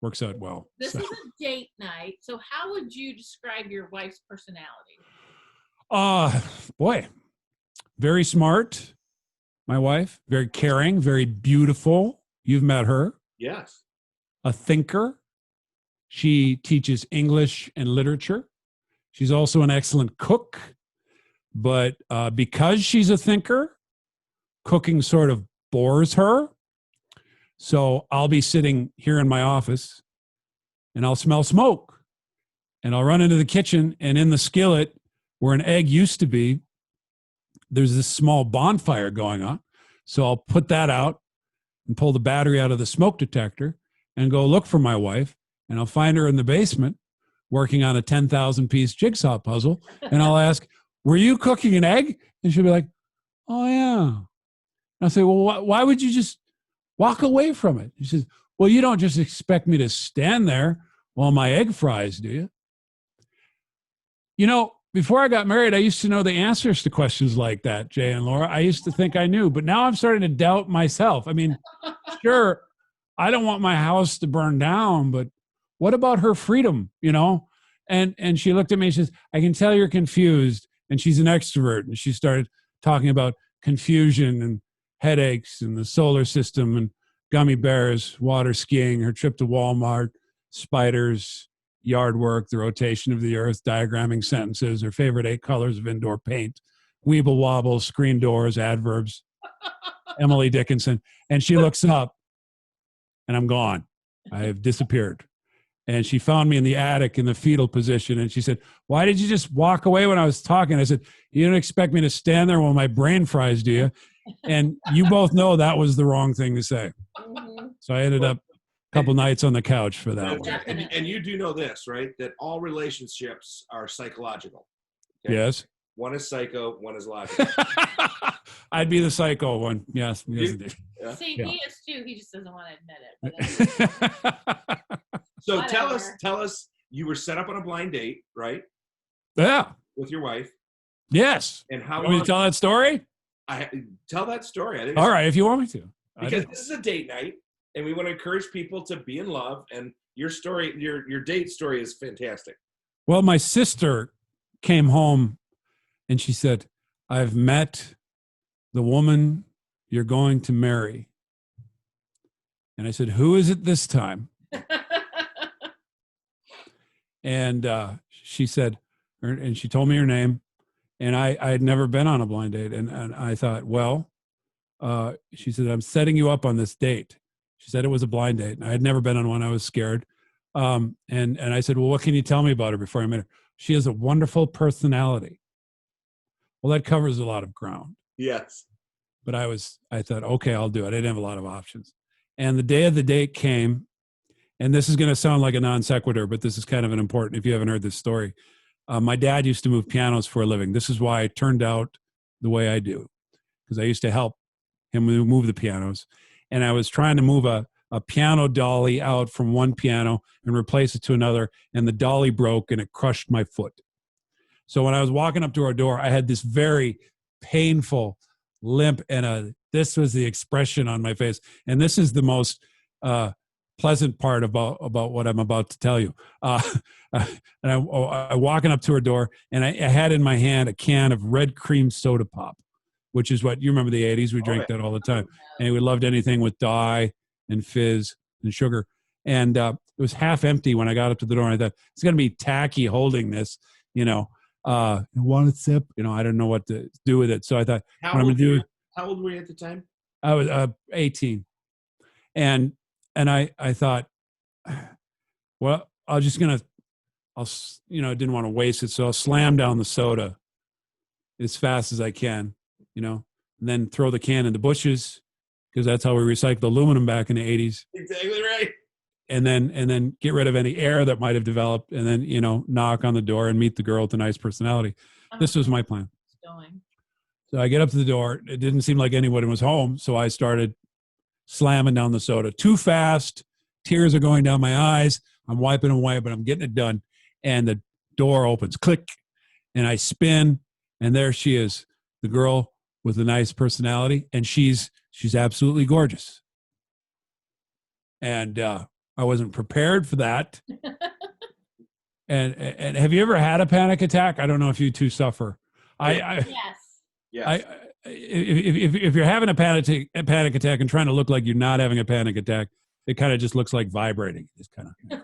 Works out well. This is a date night. So how would you describe your wife's personality? Boy, very smart. My wife, very caring, very beautiful. You've met her. Yes. A thinker. She teaches English and literature. She's also an excellent cook. But because she's a thinker, cooking sort of bores her. So I'll be sitting here in my office and I'll smell smoke. And I'll run into the kitchen, and in the skillet where an egg used to be, there's this small bonfire going on. So I'll put that out and pull the battery out of the smoke detector and go look for my wife. And I'll find her in the basement working on a 10,000 piece jigsaw puzzle. And I'll ask, "Were you cooking an egg?" And she'll be like, "Oh, yeah." And I'll say, "Well, why would you just walk away from it?" She says, "Well, you don't just expect me to stand there while my egg fries, do you?" Before I got married, I used to know the answers to questions like that, Jay and Laura. I used to think I knew, but now I'm starting to doubt myself. I mean, sure, I don't want my house to burn down, but what about her freedom, And she looked at me and she says, "I can tell you're confused." And she's an extrovert. And she started talking about confusion and headaches and the solar system and gummy bears, water skiing, her trip to Walmart, spiders, yard work, the rotation of the earth, diagramming sentences, her favorite 8 colors of indoor paint, weeble wobbles, screen doors, adverbs, Emily Dickinson. And she looks up and I'm gone. I have disappeared. And she found me in the attic in the fetal position. And she said, "Why did you just walk away when I was talking?" I said, "You don't expect me to stand there while my brain fries, do you?" And you both know that was the wrong thing to say. Mm-hmm. So I ended up a couple nights on the couch for that one. And you do know this, right? That all relationships are psychological. Okay? Yes. One is psycho, one is logical. I'd be the psycho one. Yes. Yeah. See, Yeah. he is too. He just doesn't want to admit it. So Whatever. tell us, you were set up on a blind date, right? Yeah. With your wife. Yes. And how You want me long? to tell that story? Tell that story. I think All right, if you want me to. because this is a date night, and we want to encourage people to be in love. And your story, your date story, is fantastic. Well, my sister came home and she said, "I've met the woman you're going to marry." And I said, "Who is it this time?" And she said, and she told me her name. And I had never been on a blind date. And I thought, well, she said, "I'm setting you up on this date." She said it was a blind date. And I had never been on one. I was scared. And I said, well, what can you tell me about her before I met her? She has a wonderful personality. Well, that covers a lot of ground. Yes. But I thought, okay, I'll do it. I didn't have a lot of options. And the day of the date came, and this is going to sound like a non sequitur, but this is kind of an important, if you haven't heard this story. My dad used to move pianos for a living. This is why I turned out the way I do, because I used to help him move the pianos. And I was trying to move a piano dolly out from one piano and replace it to another, and the dolly broke and it crushed my foot. So when I was walking up to our door, I had this very painful limp, and this was the expression on my face. And this is the most pleasant part about what I'm about to tell you. And I walking up to her door, and I had in my hand a can of red cream soda pop, which is what you remember the 80s. We drank that all the time. And we loved anything with dye and fizz and sugar. And it was half empty when I got up to the door. And I thought, it's going to be tacky holding this, want a sip? I don't know what to do with it. So I thought, How old were you at the time? I was 18. And I thought, well, I didn't want to waste it. So I'll slam down the soda as fast as I can, and then throw the can in the bushes, because that's how we recycled aluminum back in the 80s. Exactly right. And then get rid of any air that might have developed, and then, knock on the door and meet the girl with a nice personality. This was my plan. So I get up to the door. It didn't seem like anyone was home. So I started slamming down the soda too fast. Tears are going down my eyes. I'm wiping away, but I'm getting it done. And the door opens, click, and I spin, and there she is, the girl with a nice personality, and she's absolutely gorgeous. And I wasn't prepared for that. And have you ever had a panic attack? I don't know if you two suffer. Yes. Yes. If you're having a panic attack and trying to look like you're not having a panic attack, it kind of just looks like vibrating. It's kind of.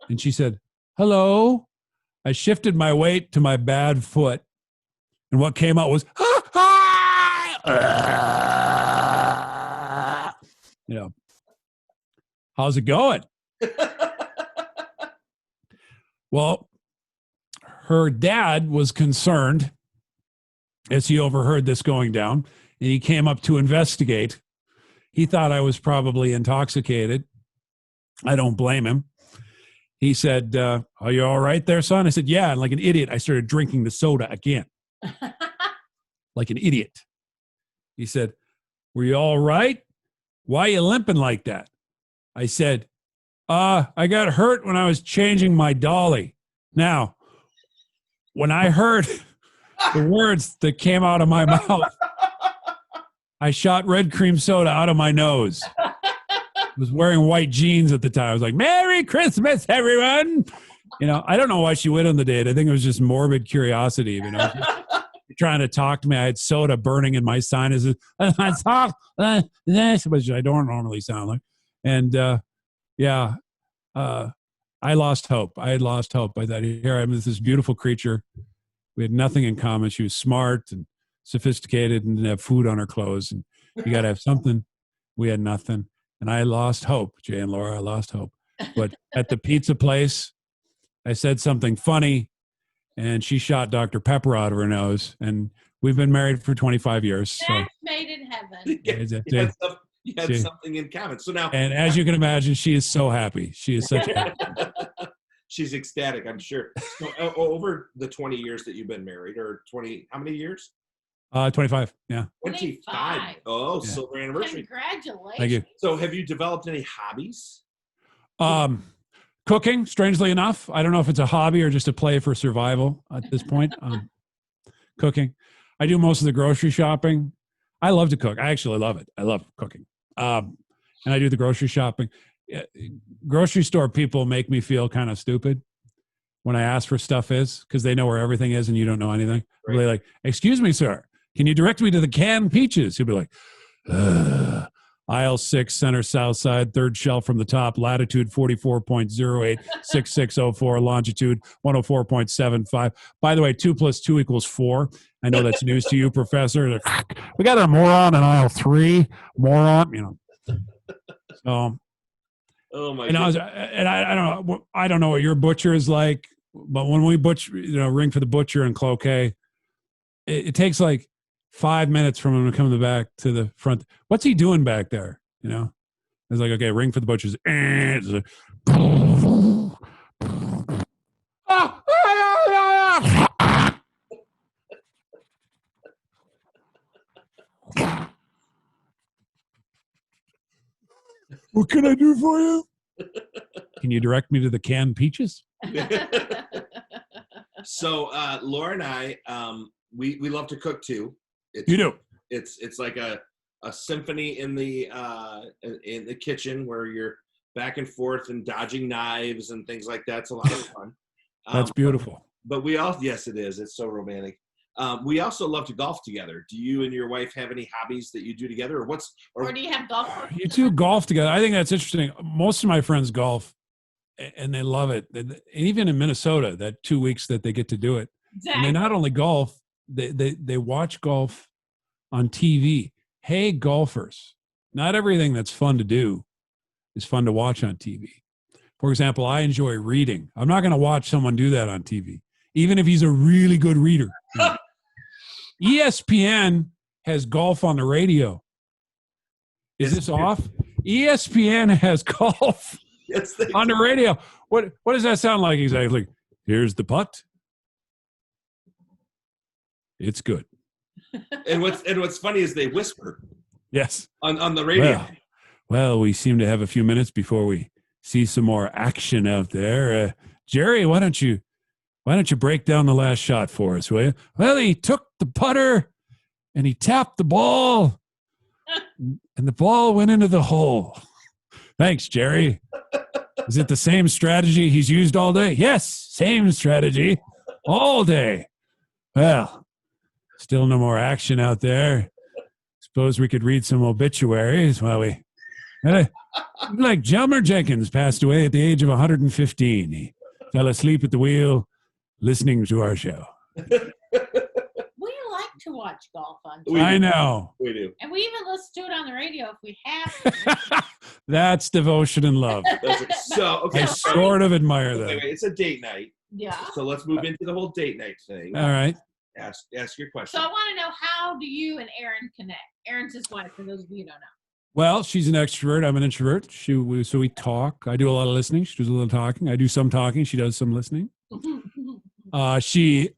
And she said, "Hello." I shifted my weight to my bad foot, and what came out was, how's it going? Well, her dad was concerned as he overheard this going down, and he came up to investigate. He thought I was probably intoxicated. I don't blame him. He said, are you all right there, son? I said, yeah. And like an idiot, I started drinking the soda again. Like an idiot. He said, were you all right? Why are you limping like that? I said, I got hurt when I was changing my dolly. Now, when I heard the words that came out of my mouth, I shot red cream soda out of my nose. I was wearing white jeans at the time. I was like, Merry Christmas, everyone. I don't know why she went on the date. I think it was just morbid curiosity, trying to talk to me. I had soda burning in my sinuses. Which I don't normally sound like. And I lost hope. I had lost hope. I thought, here I'm with this beautiful creature. We had nothing in common. She was smart and sophisticated and didn't have food on her clothes. And you got to have something. We had nothing. And I lost hope, Jay and Laura. I lost hope. But at the pizza place, I said something funny, and she shot Dr. Pepper out of her nose. And we've been married for 25 years. So. That's made in heaven. You had something in common. So now, and as you can imagine, she is so happy. She is such a she's ecstatic, I'm sure. So, over the 20 years that you've been married, or 20, how many years? 25. Yeah. 25. Oh, yeah. Silver anniversary. Congratulations. Thank you. So have you developed any hobbies? Cooking, strangely enough. I don't know if it's a hobby or just a play for survival at this point. Cooking. I do most of the grocery shopping. I love to cook. I actually love it. I love cooking. And I do the grocery shopping. Grocery store people make me feel kind of stupid when I ask for stuff because they know where everything is and you don't know anything. Right. They're like, excuse me, sir, can you direct me to the canned peaches? He'll be like, aisle 6, center south side, third shelf from the top, latitude 44.08, 6604, longitude 104.75. By the way, 2 + 2 = 4. I know that's news to you, Professor. We got a moron in aisle 3, moron, So Oh my And god. I don't know what your butcher is like, but when we butcher, ring for the butcher in Cloquet, it takes like 5 minutes from him to come back to the front. What's he doing back there? It's like, okay, ring for the butchers. It's like, what can I do for you? Can you direct me to the canned peaches? So Laura and I, we love to cook too. You do. It's like a symphony in the kitchen where you're back and forth and dodging knives and things like that. It's a lot of fun. That's beautiful. But we all, yes, it is. It's so romantic. We also love to golf together. Do you and your wife have any hobbies that you do together, or do you have golf? You two golf together. I think that's interesting. Most of my friends golf, and they love it. And even in Minnesota, that 2 weeks that they get to do it, Exactly. and they not only golf, they watch golf on TV. Hey, golfers! Not everything that's fun to do is fun to watch on TV. For example, I enjoy reading. I'm not going to watch someone do that on TV, even if he's a really good reader. ESPN has golf on the radio. Is this off? ESPN has golf on the radio. What does that sound like exactly? Here's the putt. It's good. And what's funny is they whisper. Yes. On the radio. Well, we seem to have a few minutes before we see some more action out there. Jerry, why don't you break down the last shot for us, will you? Well, he took the putter and he tapped the ball and the ball went into the hole. Thanks, Jerry. Is it the same strategy he's used all day? Yes, same strategy all day. Well, still no more action out there. Suppose we could read some obituaries while we... Like Jelmer Jenkins passed away at the age of 115. He fell asleep at the wheel listening to our show. We like to watch golf on TV. I know. We do. And we even listen to it on the radio if we have to. That's devotion and love. So, okay. I sort of admire that. Wait, it's a date night. Yeah. So let's move into the whole date night thing. All right. Ask your question. So I want to know, how do you and Aaron connect? Aaron's his wife, for those of you who don't know. Well, she's an extrovert. I'm an introvert. So we talk. I do a lot of listening. She does a little talking. I do some talking. She does some listening. I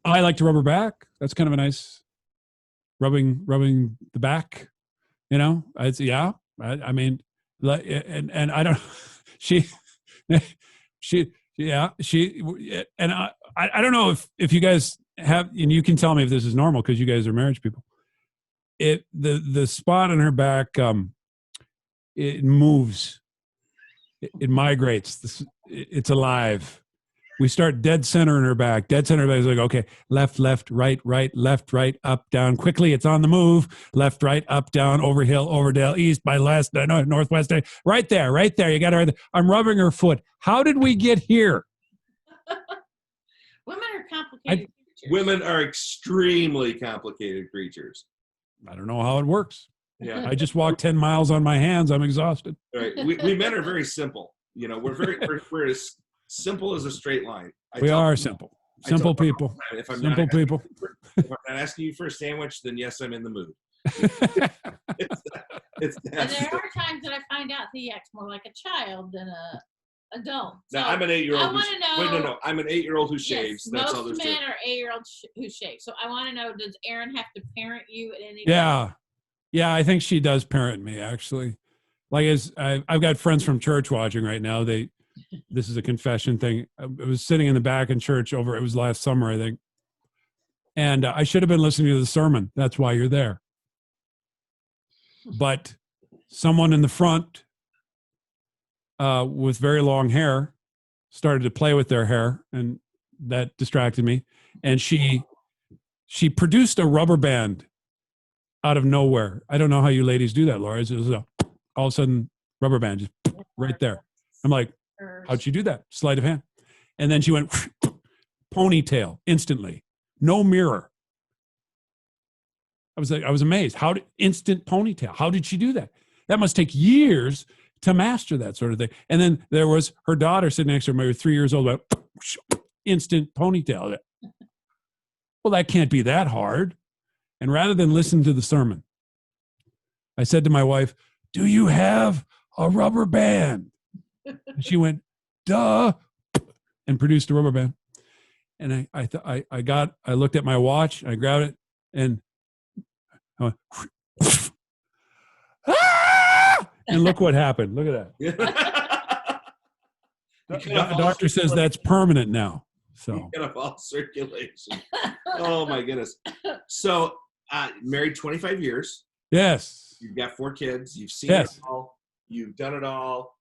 like to rub her back. That's kind of a nice rubbing the back. I mean, and I don't. I don't know if you guys have, and you can tell me if this is normal because you guys are marriage people. The spot on her back, it moves, it migrates. It's alive. We start dead center in her back. Dead center is like, okay, left, right, left, right, up, down. Quickly, it's on the move. Left, right, up, down, over hill, over dale, east, by west, northwest. Right there. You got it right there. I'm rubbing her foot. How did we get here? Women are complicated creatures. Women are extremely complicated creatures. I don't know how it works. Yeah. I just walked 10 miles on my hands. I'm exhausted. Right. We men are very simple. We're as simple as a straight line. We are simple. Simple people. If I'm Simple people. If I'm not asking you for a sandwich, then yes, I'm in the mood. it's And there are times that I find out he acts more like a child than a adult. Now, So I'm an 8-year-old. I want to know. Wait, no. I'm an 8-year-old who shaves. Yes, That's all there's most to it. men are 8-year-olds who shave. So I want to know, does Aaron have to parent you at any Yeah, I think she does parent me, actually. Like, I've got friends from church watching right now. This is a confession thing. I was sitting in the back in church it was last summer, I think. And I should have been listening to the sermon. That's why you're there. But someone in the front with very long hair started to play with their hair, and that distracted me. And she produced a rubber band out of nowhere. I don't know how you ladies do that, Laura. It was all of a sudden, rubber band just right there. I'm like, how'd she do that? Sleight of hand. And then she went ponytail instantly. No mirror. I was amazed. Instant ponytail. How did she do that? That must take years to master that sort of thing. And then there was her daughter sitting next to her, maybe 3 years old, like, instant ponytail. Well, that can't be that hard. And rather than listen to the sermon, I said to my wife, do you have a rubber band? And she went, duh, and produced a rubber band. And I looked at my watch, I grabbed it, and I went, ah! And look what happened. Look at that. The doctor says that's permanent now. So You got all circulation. Oh my goodness. So married 25 years. yes. You've got 4 kids. You've seen Yes. it all. You've done it all.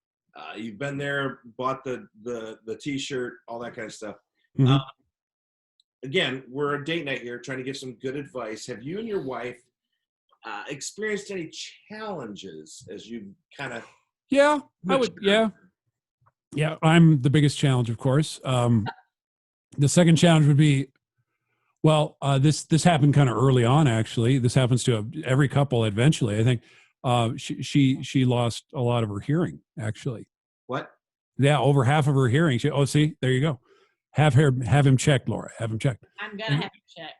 You've been there, bought the T-shirt, all that kind of stuff. Mhm. Again, we're a date night here, trying to give some good advice. Have you and your wife experienced any challenges as you kind of? Yeah, I would. Yeah. I'm the biggest challenge, of course. The second challenge would be, well, this happened kind of early on. Actually, this happens to every couple eventually. I think she lost a lot of her hearing. Actually, What? yeah, over half of her hearing. See, there you go. Have him checked, Laura. Have him checked. I'm gonna have to check.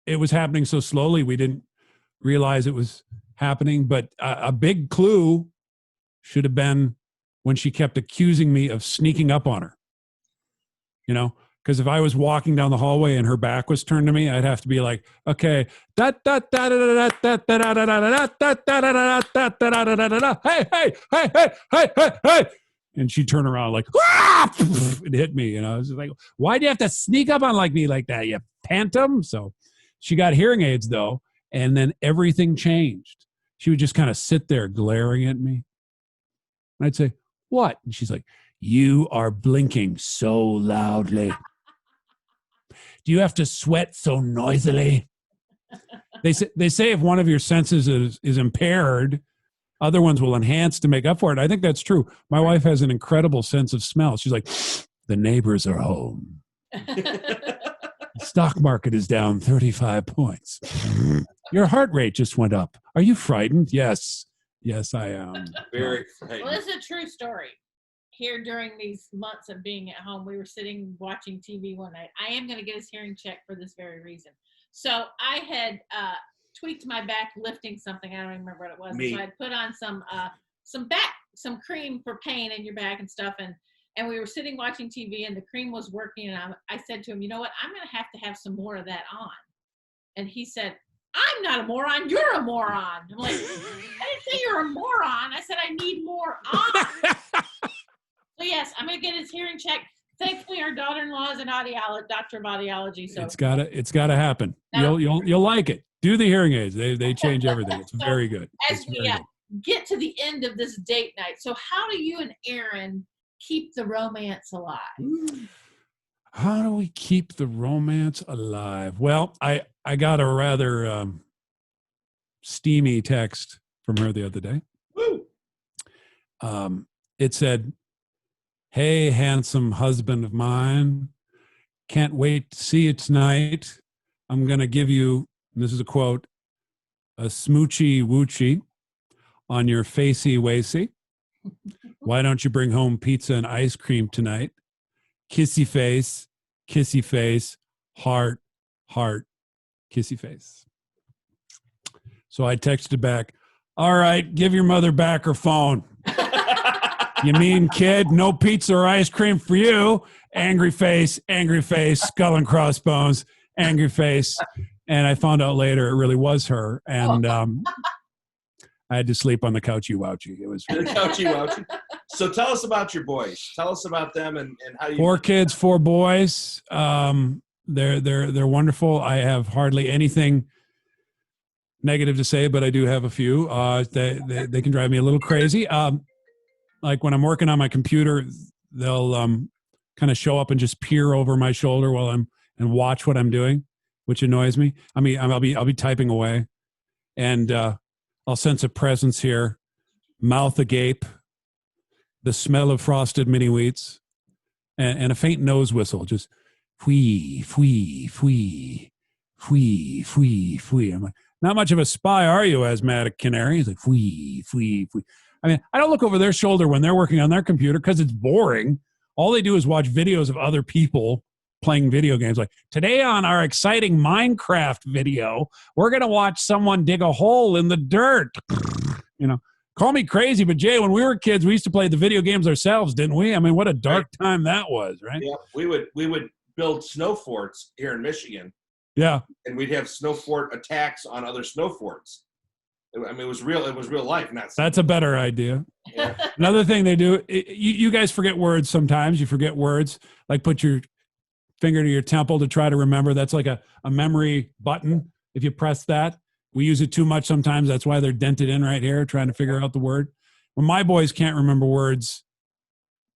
It was happening so slowly we didn't realize it was happening. But a big clue should have been when she kept accusing me of sneaking up on her. You know, because if I was walking down the hallway and her back was turned to me, I'd have to be like, okay, hey, hey. And she'd turn around like, it hit me. I was like, why do you have to sneak up on me like that, you phantom? So she got hearing aids, though, and then everything changed. She would just kind of sit there glaring at me. And I'd say, what? And she's like, you are blinking so loudly. Do you have to sweat so noisily? They say if one of your senses is impaired, other ones will enhance to make up for it. I think that's true. My wife has an incredible sense of smell. She's like, the neighbors are home. The stock market is down 35 points. Your heart rate just went up. Are you frightened? Yes. Yes, I am. Very frightening. Well, this is a true story. Here during these months of being at home, we were sitting watching TV one night. I am going to get his hearing checked for this very reason. So I had tweaked my back lifting something. I don't even remember what it was. So I'd put on some cream for pain in your back and stuff. And we were sitting watching TV and the cream was working. And I said to him, you know what? I'm going to have some more of that on. And he said, I'm not a moron. You're a moron. I'm like, I didn't say you're a moron. I said I need more on. So yes, I'm gonna get his hearing checked. Thankfully, our daughter-in-law is an doctor of audiology. So it's gotta happen. You'll like it. Do the hearing aids. They change everything. It's very good. As we get to the end of this date night, so how do you and Aaron keep the romance alive? How do we keep the romance alive? Well, I got a rather steamy text from her the other day. It said, hey, handsome husband of mine, can't wait to see you tonight. I'm going to give you, and this is a quote, a smoochy woochie on your facey wacy. Why don't you bring home pizza and ice cream tonight? Kissy face, heart, kissy face. So I texted back, all right, give your mother back her phone. You mean kid, no pizza or ice cream for you. Angry face, skull and crossbones, angry face. And I found out later it really was her. And I had to sleep on the couchy wouchy. It was the couchy wouchy. So tell us about your boys. Tell us about them and how you. 4 kids, 4 boys. They're wonderful. I have hardly anything negative to say, but I do have a few. They can drive me a little crazy. Like when I'm working on my computer, they'll kind of show up and just peer over my shoulder and watch what I'm doing, which annoys me. I mean, I'll be typing away, and I'll sense a presence here, mouth agape, the smell of frosted mini wheats, and a faint nose whistle, just fwee, fwee, fwee, fwee, fwee, fwee. I'm like, not much of a spy, are you, asthmatic canary? He's like, fwee, fwee, fwee. I mean, I don't look over their shoulder when they're working on their computer because it's boring. All they do is watch videos of other people playing video games. Like today on our exciting Minecraft video, we're going to watch someone dig a hole in the dirt. You know, call me crazy, but Jay, when we were kids, we used to play the video games ourselves, didn't we? I mean, what a dark time that was, right? Yeah, we would build snow forts here in Michigan. Yeah. And we'd have snow fort attacks on other snow forts. I mean, it was real life, not That's a better idea. Yeah. Another thing they do, you guys forget words sometimes. You forget words, like put your finger to your temple to try to remember. That's like a memory button. If you press that, we use it too much sometimes. That's why they're dented in right here, trying to figure out the word. When my boys can't remember words,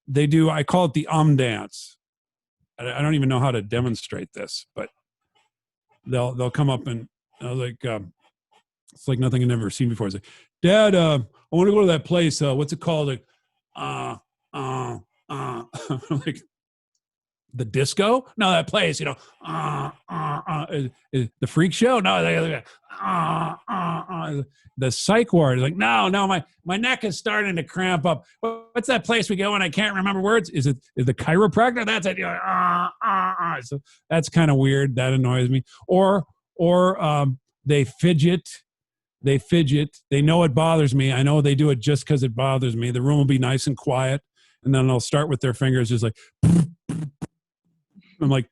they do, I call it the dance. I don't even know how to demonstrate this, but they'll come up and it's like nothing I've never seen before. It's like, Dad, I want to go to that place. What's it called? Like, like the disco? No, that place. You know, the freak show? No, the psych ward. Like, no, my neck is starting to cramp up. What's that place we go when I can't remember words? Is the chiropractor? That's it. You're like, So that's kind of weird. That annoys me. Or they fidget. They know it bothers me. I know they do it just because it bothers me. The room will be nice and quiet, and then they'll start with their fingers just like. I'm like,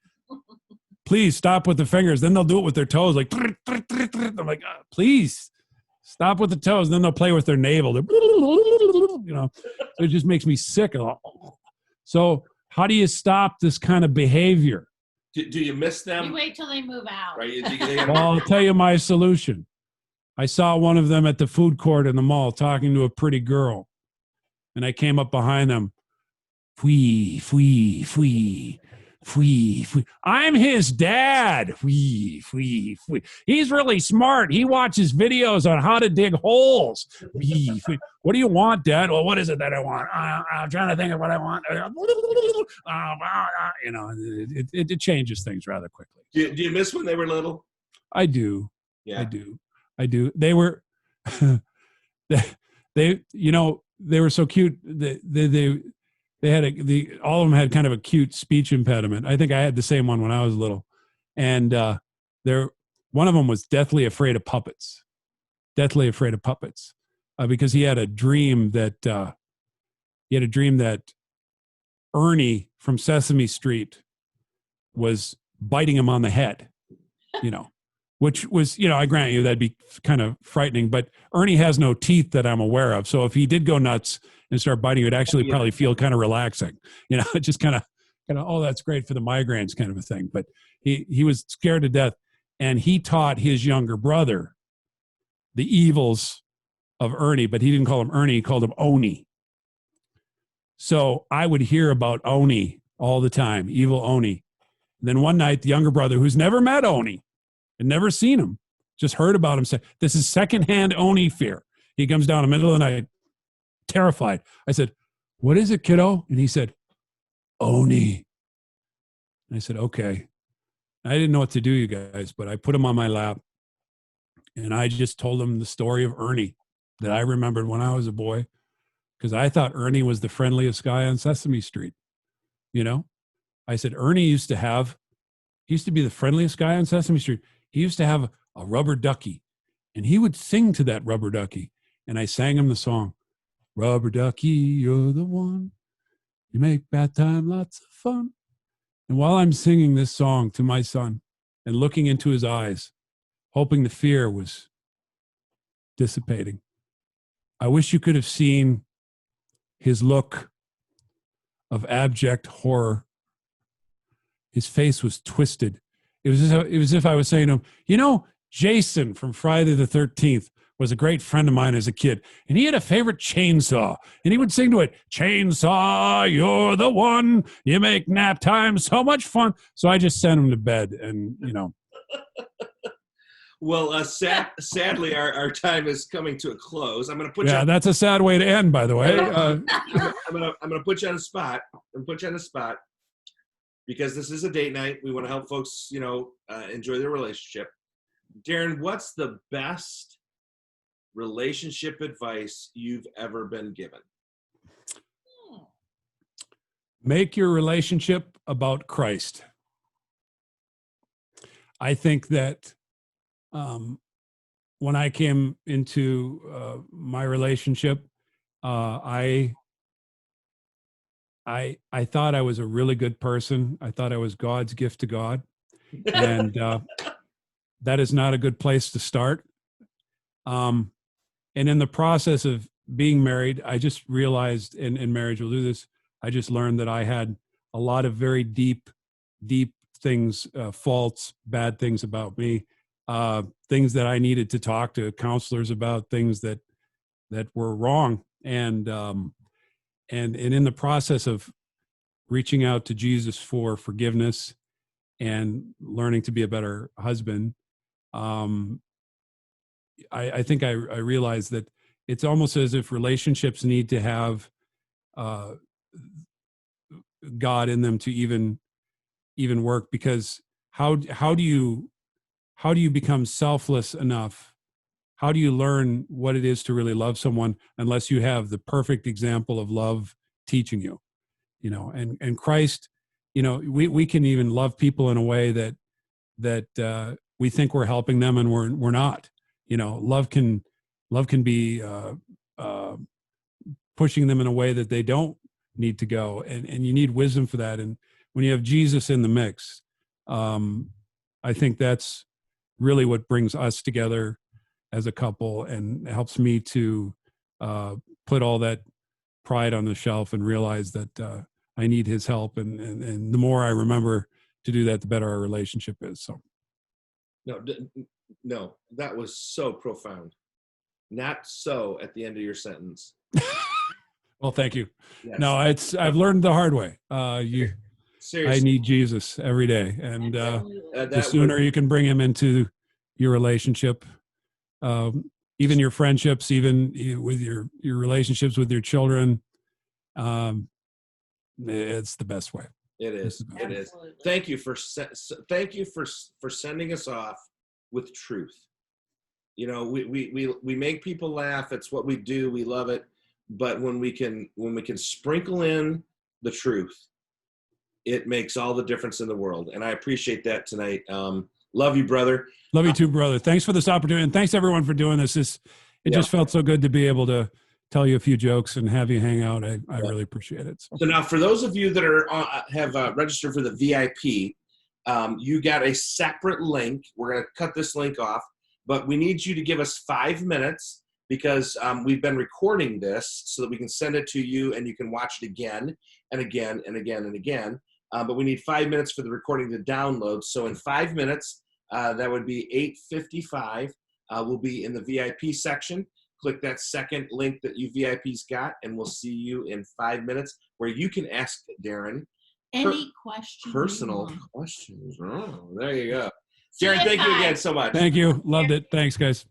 please stop with the fingers. Then they'll do it with their toes, like. I'm like, please stop with the toes. Then they'll play with their navel. You know, it just makes me sick. So how do you stop this kind of behavior? Do you miss them? You wait till they move out. Right. Well, I'll tell you my solution. I saw one of them at the food court in the mall talking to a pretty girl. And I came up behind them. Fwee, fwee, fwee, fwee, fwee. I'm his dad. Fwee, fwee, fwee. He's really smart. He watches videos on how to dig holes. Fwee, fwee. What do you want, Dad? Well, what is it that I want? I'm trying to think of what I want. You know, it changes things rather quickly. Do you miss when they were little? I do. Yeah. I do. They were, they were so cute. They had all of them had kind of a cute speech impediment. I think I had the same one when I was little, and one of them was deathly afraid of puppets, because he had a dream that Ernie from Sesame Street was biting him on the head, you know. Which was, I grant you that'd be kind of frightening, but Ernie has no teeth that I'm aware of. So if he did go nuts and start biting, it would actually probably feel kind of relaxing. You know, it just kind of, oh, that's great for the migraines kind of a thing. But he was scared to death, and he taught his younger brother the evils of Ernie, but he didn't call him Ernie, he called him Oni. So I would hear about Oni all the time, evil Oni. And then one night, the younger brother, who's never met Oni, and never seen him, just heard about him, say, this is secondhand Oni fear. He comes down in the middle of the night, terrified. I said, what is it, kiddo? And he said, Oni. And I said, okay. I didn't know what to do, you guys, but I put him on my lap, and I just told him the story of Ernie that I remembered when I was a boy, because I thought Ernie was the friendliest guy on Sesame Street. You know, I said, Ernie used to be the friendliest guy on Sesame Street. He used to have a rubber ducky, and he would sing to that rubber ducky. And I sang him the song, Rubber Ducky, you're the one. You make bath time lots of fun. And while I'm singing this song to my son and looking into his eyes, hoping the fear was dissipating, I wish you could have seen his look of abject horror. His face was twisted. It was as if I was saying to him, Jason from Friday the 13th was a great friend of mine as a kid, and he had a favorite chainsaw, and he would sing to it, chainsaw, you're the one, you make nap time so much fun. So I just sent him to bed, and Well, sadly, our time is coming to a close. I'm going to put you. Yeah, that's a sad way to end, by the way. I'm going to put you on the spot. Because this is a date night. We want to help folks, enjoy their relationship. Daren, what's the best relationship advice you've ever been given? Make your relationship about Christ. I think that when I came into my relationship, I thought I was a really good person. I thought I was God's gift to God, and that is not a good place to start. And in the process of being married, I just realized, in marriage we'll do this, I just learned that I had a lot of very deep things, faults, bad things about me, things that I needed to talk to counselors about, things that were wrong. And in the process of reaching out to Jesus for forgiveness and learning to be a better husband, I think I realized that it's almost as if relationships need to have God in them to even work, because how do you become selfless enough? How do you learn what it is to really love someone unless you have the perfect example of love teaching you? And Christ, we can even love people in a way that we think we're helping them and we're not. Love can be pushing them in a way that they don't need to go, and you need wisdom for that. And when you have Jesus in the mix, I think that's really what brings us together as a couple and helps me to put all that pride on the shelf and realize that I need his help. And the more I remember to do that, the better our relationship is. So. No, that was so profound. Not so at the end of your sentence. Well, thank you. Yes. No, I've learned the hard way. Seriously. I need Jesus every day, and Absolutely. the sooner you can bring him into your relationship, even your friendships, even with your relationships with your children, it's the best way. It is. It is. Absolutely. Thank you for sending us off with truth. We make people laugh. It's what we do. We love it. But when we can sprinkle in the truth, it makes all the difference in the world. And I appreciate that tonight. Love you, brother. Love you too, brother. Thanks for this opportunity, and thanks everyone for doing this. It just felt so good to be able to tell you a few jokes and have you hang out. I really appreciate it. So now, for those of you that have registered for the VIP, you got a separate link. We're going to cut this link off, but we need you to give us 5 minutes, because we've been recording this so that we can send it to you and you can watch it again and again and again and again. But we need 5 minutes for the recording to download. So in 5 minutes, that would be 8:55. We'll be in the VIP section. Click that second link that you VIPs got, and we'll see you in 5 minutes, where you can ask Daren Any questions? personal questions. Oh, there you go. Daren, thank you again so much. Thank you. Loved it. Thanks, guys.